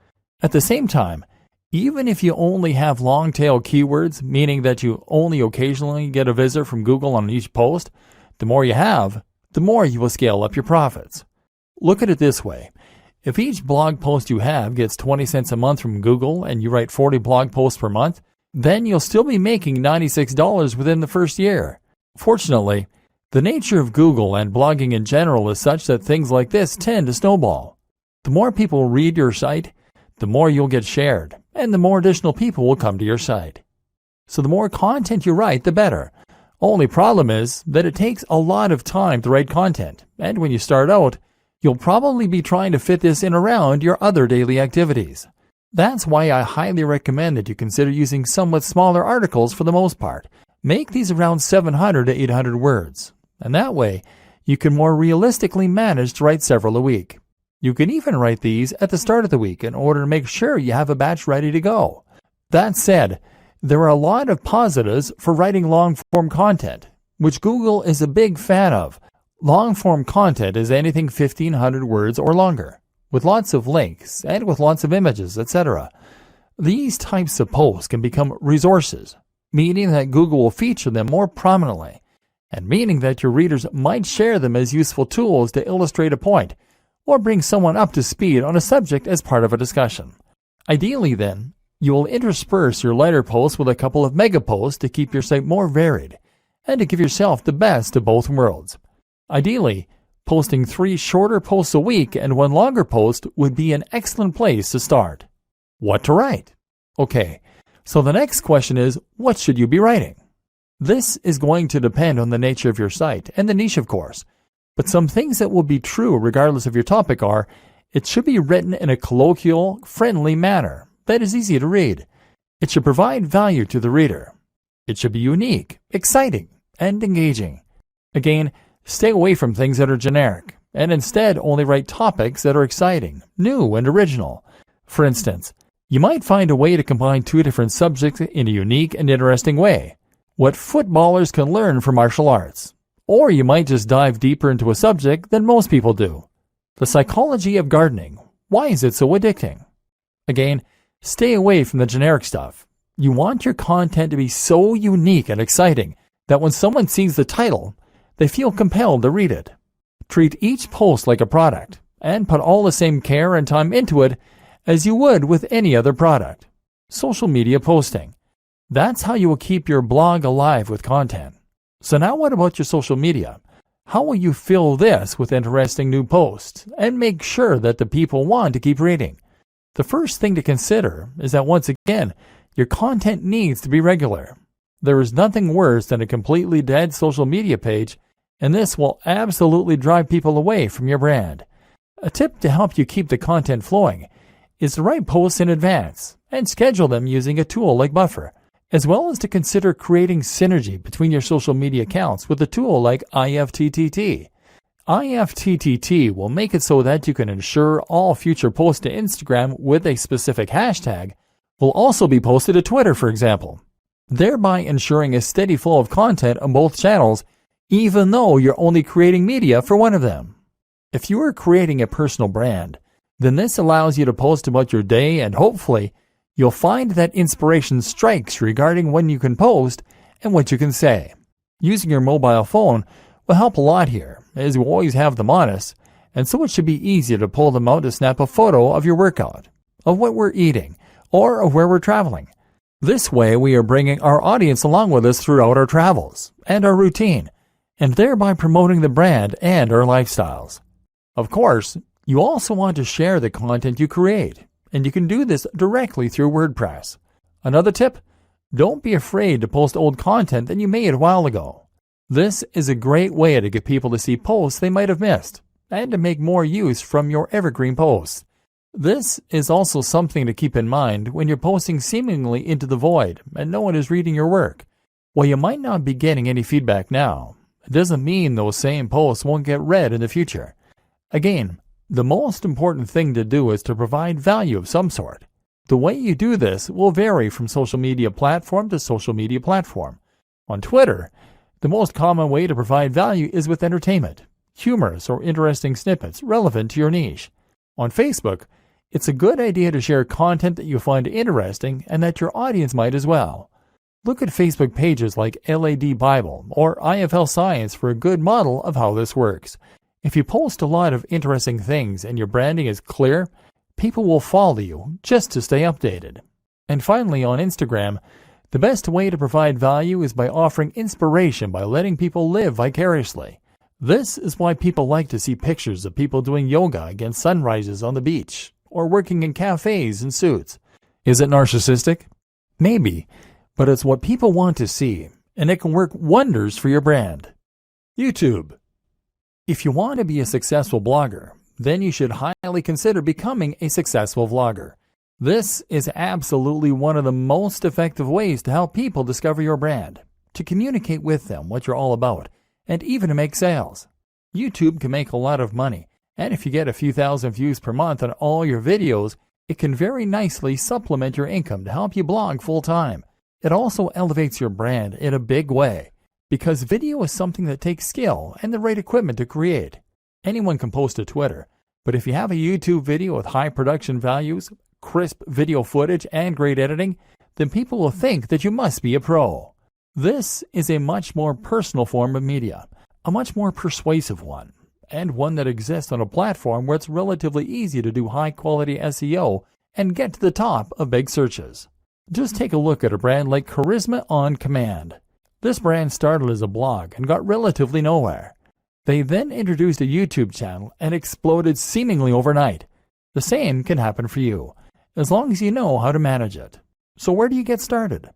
At the same time, even if you only have long-tail keywords, meaning that you only occasionally get a visitor from Google on each post, the more you have, the more you will scale up your profits. Look at it this way. If each blog post you have gets 20 cents a month from Google and you write 40 blog posts per month, then you'll still be making $96 within the first year. Fortunately, the nature of Google and blogging in general is such that things like this tend to snowball. The more people read your site, the more you'll get shared, and the more additional people will come to your site. So the more content you write, the better. Only problem is that it takes a lot of time to write content, and when you start out, you'll probably be trying to fit this in around your other daily activities. That's why I highly recommend that you consider using somewhat smaller articles for the most part. Make these around 700 to 800 words, and that way you can more realistically manage to write several a week. You can even write these at the start of the week in order to make sure you have a batch ready to go. That said, there are a lot of positives for writing long-form content, which Google is a big fan of. Long-form content is anything 1,500 words or longer, with lots of links and with lots of images, etc. These types of posts can become resources, meaning that Google will feature them more prominently, and meaning that your readers might share them as useful tools to illustrate a point, or bring someone up to speed on a subject as part of a discussion. Ideally, then, you will intersperse your lighter posts with a couple of mega posts to keep your site more varied, and to give yourself the best of both worlds. Ideally, posting 3 shorter posts a week and 1 longer post would be an excellent place to start. What to write? Okay, so the next question is, what should you be writing? This is going to depend on the nature of your site and the niche, of course. But some things that will be true regardless of your topic are, it should be written in a colloquial, friendly manner that is easy to read. It should provide value to the reader. It should be unique, exciting, and engaging. Again, stay away from things that are generic, and instead only write topics that are exciting, new, and original. For instance, you might find a way to combine 2 different subjects in a unique and interesting way. What footballers can learn from martial arts. Or you might just dive deeper into a subject than most people do. The psychology of gardening. Why is it so addicting? Again, stay away from the generic stuff. You want your content to be so unique and exciting that when someone sees the title, they feel compelled to read it. Treat each post like a product, and put all the same care and time into it as you would with any other product. Social media posting. That's how you will keep your blog alive with content. So now what about your social media? How will you fill this with interesting new posts and make sure that the people want to keep reading? The first thing to consider is that once again, your content needs to be regular. There is nothing worse than a completely dead social media page, and this will absolutely drive people away from your brand. A tip to help you keep the content flowing is to write posts in advance and schedule them using a tool like Buffer, as well as to consider creating synergy between your social media accounts with a tool like IFTTT. IFTTT will make it so that you can ensure all future posts to Instagram with a specific hashtag will also be posted to Twitter, for example, thereby ensuring a steady flow of content on both channels, even though you're only creating media for one of them. If you are creating a personal brand, then this allows you to post about your day, and hopefully you'll find that inspiration strikes regarding when you can post and what you can say. Using your mobile phone will help a lot here, as you always have them on us, and so it should be easier to pull them out to snap a photo of your workout, of what we're eating, or of where we're traveling. This way we are bringing our audience along with us throughout our travels and our routine, and thereby promoting the brand and our lifestyles. Of course, you also want to share the content you create, and you can do this directly through WordPress. Another tip: don't be afraid to post old content that you made a while ago. This is a great way to get people to see posts they might have missed, and to make more use from your evergreen posts. This is also something to keep in mind when you're posting seemingly into the void and no one is reading your work. While you might not be getting any feedback now, it doesn't mean those same posts won't get read in the future. Again, the most important thing to do is to provide value of some sort. The way you do this will vary from social media platform to social media platform. On Twitter, the most common way to provide value is with entertainment, humorous or interesting snippets relevant to your niche. On Facebook, it's a good idea to share content that you find interesting and that your audience might as well. Look at Facebook pages like LAD Bible or IFL Science for a good model of how this works. If you post a lot of interesting things and your branding is clear, people will follow you just to stay updated. And finally, on Instagram, the best way to provide value is by offering inspiration by letting people live vicariously. This is why people like to see pictures of people doing yoga against sunrises on the beach or working in cafes in suits. Is it narcissistic? Maybe, but it's what people want to see, and it can work wonders for your brand. YouTube. If you want to be a successful blogger, then you should highly consider becoming a successful vlogger. This is absolutely one of the most effective ways to help people discover your brand, to communicate with them what you're all about, and even to make sales. YouTube can make a lot of money, and if you get a few thousand views per month on all your videos, it can very nicely supplement your income to help you blog full-time. It also elevates your brand in a big way, because video is something that takes skill and the right equipment to create. Anyone can post to Twitter, but if you have a YouTube video with high production values, crisp video footage, and great editing, then people will think that you must be a pro. This is a much more personal form of media, a much more persuasive one, and one that exists on a platform where it's relatively easy to do high-quality SEO and get to the top of big searches. Just take a look at a brand like Charisma on Command. This brand started as a blog and got relatively nowhere. They then introduced a YouTube channel and exploded seemingly overnight. The same can happen for you, as long as you know how to manage it. So where do you get started?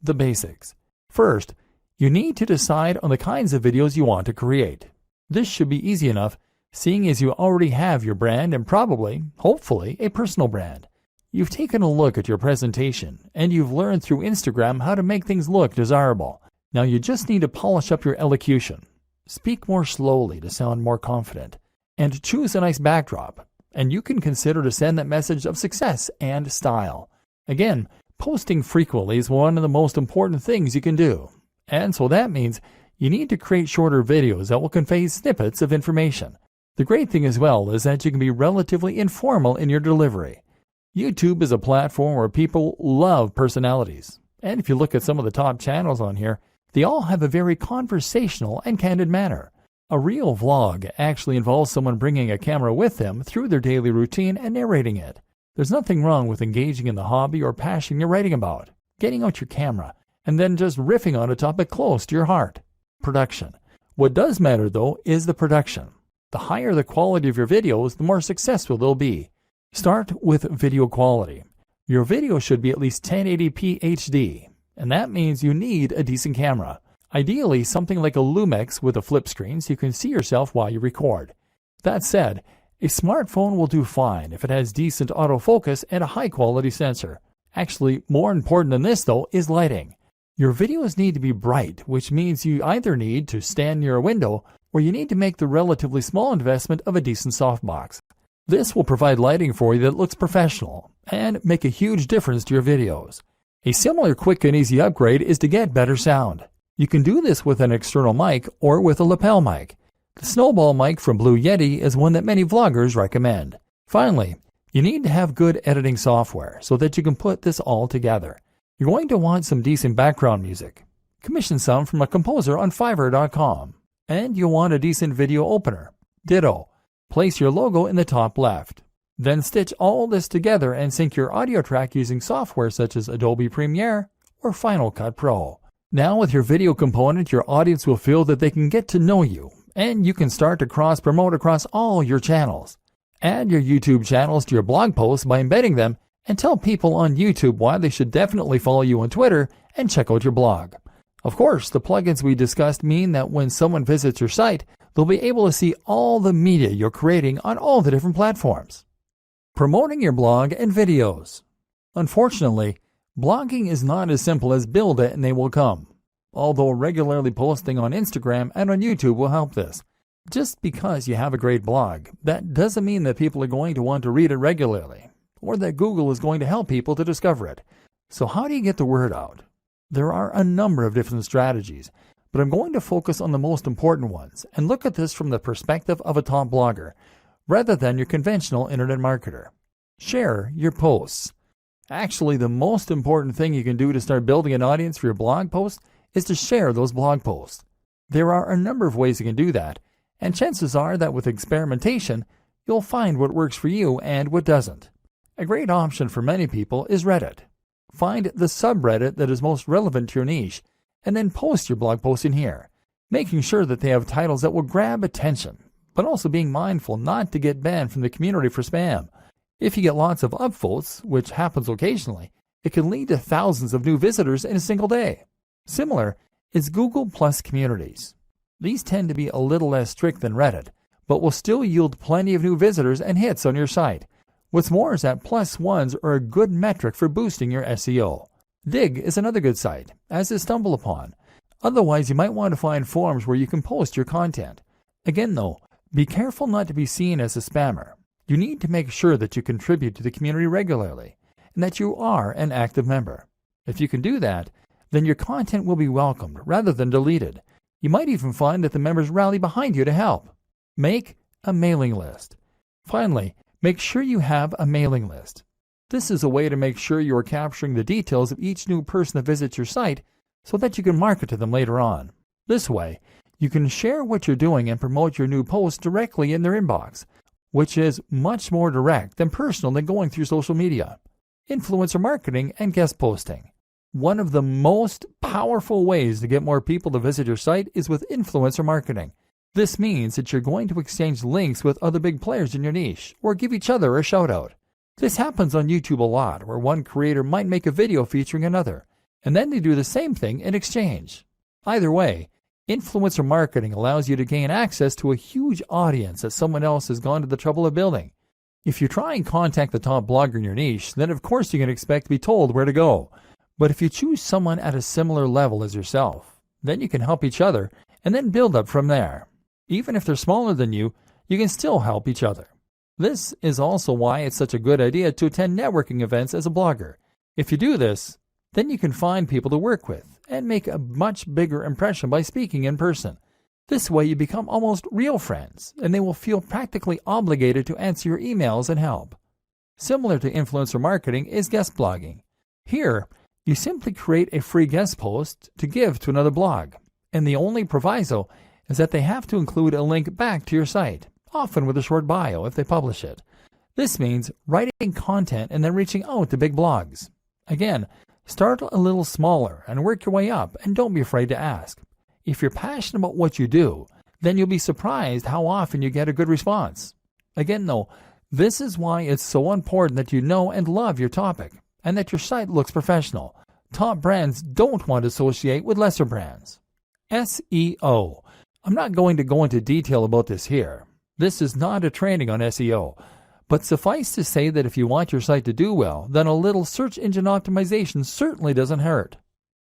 The basics. First, you need to decide on the kinds of videos you want to create. This should be easy enough, seeing as you already have your brand and probably, hopefully, a personal brand. You've taken a look at your presentation, and you've learned through Instagram how to make things look desirable. Now you just need to polish up your elocution. Speak more slowly to sound more confident, and choose a nice backdrop, and you can consider to send that message of success and style. Again, posting frequently is one of the most important things you can do, and so that means you need to create shorter videos that will convey snippets of information. The great thing as well is that you can be relatively informal in your delivery. YouTube is a platform where people love personalities, and if you look at some of the top channels on here, they all have a very conversational and candid manner. A real vlog actually involves someone bringing a camera with them through their daily routine and narrating it. There's nothing wrong with engaging in the hobby or passion you're writing about, getting out your camera, and then just riffing on a topic close to your heart. Production. What does matter, though, is the production. The higher the quality of your videos, the more successful they'll be. Start with video quality. Your video should be at least 1080p HD, and that means you need a decent camera. Ideally, something like a Lumix with a flip screen so you can see yourself while you record. That said, a smartphone will do fine if it has decent autofocus and a high-quality sensor. Actually, more important than this, though, is lighting. Your videos need to be bright, which means you either need to stand near a window or you need to make the relatively small investment of a decent softbox. This will provide lighting for you that looks professional and make a huge difference to your videos. A similar quick and easy upgrade is to get better sound. You can do this with an external mic or with a lapel mic. The Snowball mic from Blue Yeti is one that many vloggers recommend. Finally, you need to have good editing software so that you can put this all together. You're going to want some decent background music. Commission some from a composer on Fiverr.com. And you'll want a decent video opener. Ditto. Place your logo in the top left. Then stitch all this together and sync your audio track using software such as Adobe Premiere or Final Cut Pro. Now with your video component, your audience will feel that they can get to know you, and you can start to cross-promote across all your channels. Add your YouTube channels to your blog posts by embedding them, and tell people on YouTube why they should definitely follow you on Twitter and check out your blog. Of course, the plugins we discussed mean that when someone visits your site, they'll be able to see all the media you're creating on all the different platforms. Promoting your blog and videos. Unfortunately, blogging is not as simple as build it and they will come. Although regularly posting on Instagram and on YouTube will help this. Just because you have a great blog, that doesn't mean that people are going to want to read it regularly, or that Google is going to help people to discover it. So how do you get the word out? There are a number of different strategies, but I'm going to focus on the most important ones and look at this from the perspective of a top blogger, rather than your conventional internet marketer. Share your posts. Actually, the most important thing you can do to start building an audience for your blog posts is to share those blog posts. There are a number of ways you can do that, and chances are that with experimentation, you'll find what works for you and what doesn't. A great option for many people is Reddit. Find the subreddit that is most relevant to your niche, and then post your blog post in here, making sure that they have titles that will grab attention, but also being mindful not to get banned from the community for spam. If you get lots of upvotes, which happens occasionally, it can lead to thousands of new visitors in a single day. Similar is Google Plus communities. These tend to be a little less strict than Reddit, but will still yield plenty of new visitors and hits on your site. What's more is that plus ones are a good metric for boosting your SEO. Dig is another good site, as is StumbleUpon. Otherwise, you might want to find forums where you can post your content. Again though, be careful not to be seen as a spammer. You need to make sure that you contribute to the community regularly, and that you are an active member. If you can do that, then your content will be welcomed rather than deleted. You might even find that the members rally behind you to help. Make a mailing list. Finally, make sure you have a mailing list. This is a way to make sure you are capturing the details of each new person that visits your site so that you can market to them later on. This way, you can share what you're doing and promote your new posts directly in their inbox, which is much more direct and personal than going through social media. Influencer marketing and guest posting. One of the most powerful ways to get more people to visit your site is with influencer marketing. This means that you're going to exchange links with other big players in your niche, or give each other a shout out. This happens on YouTube a lot, where one creator might make a video featuring another, and then they do the same thing in exchange. Either way, influencer marketing allows you to gain access to a huge audience that someone else has gone to the trouble of building. If you try and contact the top blogger in your niche, then of course you can expect to be told where to go. But if you choose someone at a similar level as yourself, then you can help each other and then build up from there. Even if they're smaller than you, you can still help each other. This is also why it's such a good idea to attend networking events as a blogger. If you do this, then you can find people to work with and make a much bigger impression by speaking in person. This way you become almost real friends, and they will feel practically obligated to answer your emails and help. Similar to influencer marketing is guest blogging. Here, you simply create a free guest post to give to another blog, and the only proviso is that they have to include a link back to your site, often with a short bio if they publish it. This means writing content and then reaching out to big blogs. Again, start a little smaller and work your way up, and don't be afraid to ask. If you're passionate about what you do, then you'll be surprised how often you get a good response. Again though, this is why it's so important that you know and love your topic, and that your site looks professional. Top brands don't want to associate with lesser brands. SEO. I'm not going to go into detail about this here. This is not a training on SEO. But suffice to say that if you want your site to do well, then a little search engine optimization certainly doesn't hurt.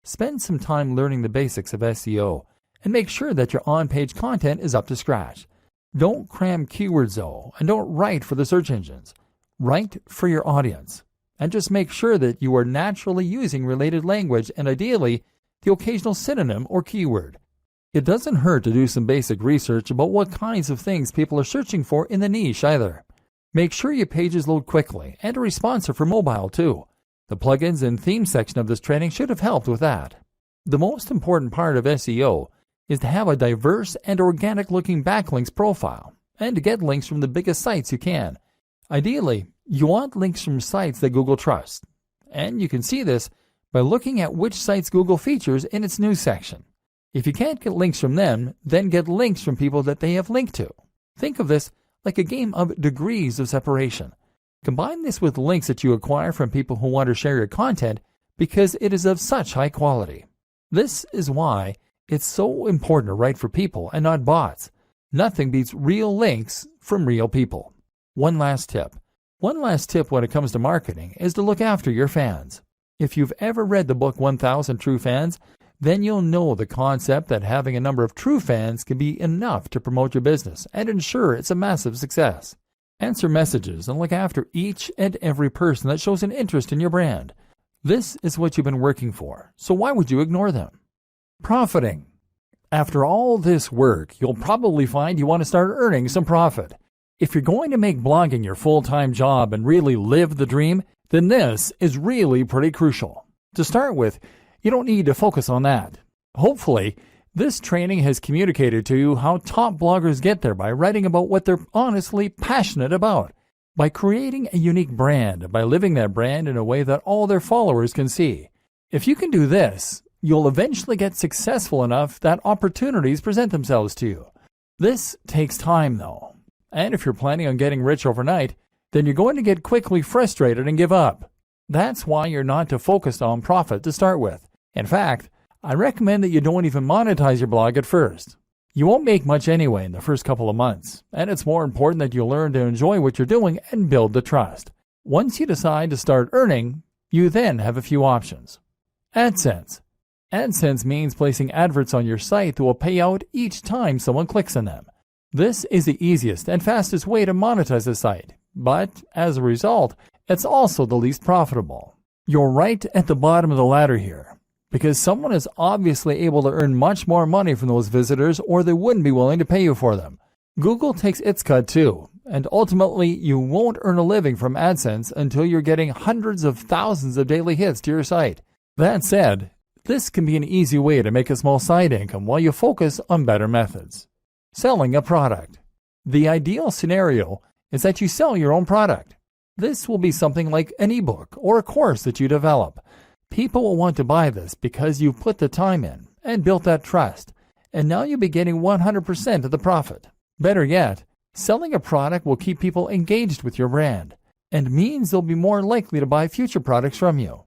Spend some time learning the basics of SEO and make sure that your on-page content is up to scratch. Don't cram keywords though, and don't write for the search engines. Write for your audience. And just make sure that you are naturally using related language and ideally the occasional synonym or keyword. It doesn't hurt to do some basic research about what kinds of things people are searching for in the niche either. Make sure your pages load quickly and are responsive for mobile too. The plugins and theme section of this training should have helped with that. The most important part of SEO is to have a diverse and organic looking backlinks profile and to get links from the biggest sites you can. Ideally, you want links from sites that Google trusts. And you can see this by looking at which sites Google features in its news section. If you can't get links from them, then get links from people that they have linked to. Think of this like a game of degrees of separation. Combine this with links that you acquire from people who want to share your content because it is of such high quality. This is why it's so important to write for people and not bots. Nothing beats real links from real people. One last tip when it comes to marketing is to look after your fans. If you've ever read the book 1000 True Fans, then you'll know the concept that having a number of true fans can be enough to promote your business and ensure it's a massive success. Answer messages and look after each and every person that shows an interest in your brand. This is what you've been working for, so why would you ignore them? Profiting. After all this work, you'll probably find you want to start earning some profit. If you're going to make blogging your full-time job and really live the dream, then this is really pretty crucial. To start with, you don't need to focus on that. Hopefully, this training has communicated to you how top bloggers get there by writing about what they're honestly passionate about, by creating a unique brand, by living that brand in a way that all their followers can see. If you can do this, you'll eventually get successful enough that opportunities present themselves to you. This takes time though. And if you're planning on getting rich overnight, then you're going to get quickly frustrated and give up. That's why you're not to focus on profit to start with. In fact, I recommend that you don't even monetize your blog at first. You won't make much anyway in the first couple of months, and it's more important that you learn to enjoy what you're doing and build the trust. Once you decide to start earning, you then have a few options. AdSense. AdSense means placing adverts on your site that will pay out each time someone clicks on them. This is the easiest and fastest way to monetize a site, but as a result, it's also the least profitable. You're right at the bottom of the ladder here, because someone is obviously able to earn much more money from those visitors or they wouldn't be willing to pay you for them. Google takes its cut too, and ultimately you won't earn a living from AdSense until you're getting hundreds of thousands of daily hits to your site. That said, this can be an easy way to make a small side income while you focus on better methods. Selling a product. The ideal scenario is that you sell your own product. This will be something like an ebook or a course that you develop. People will want to buy this because you've put the time in and built that trust, and now you'll be getting 100% of the profit. Better yet, selling a product will keep people engaged with your brand and means they'll be more likely to buy future products from you.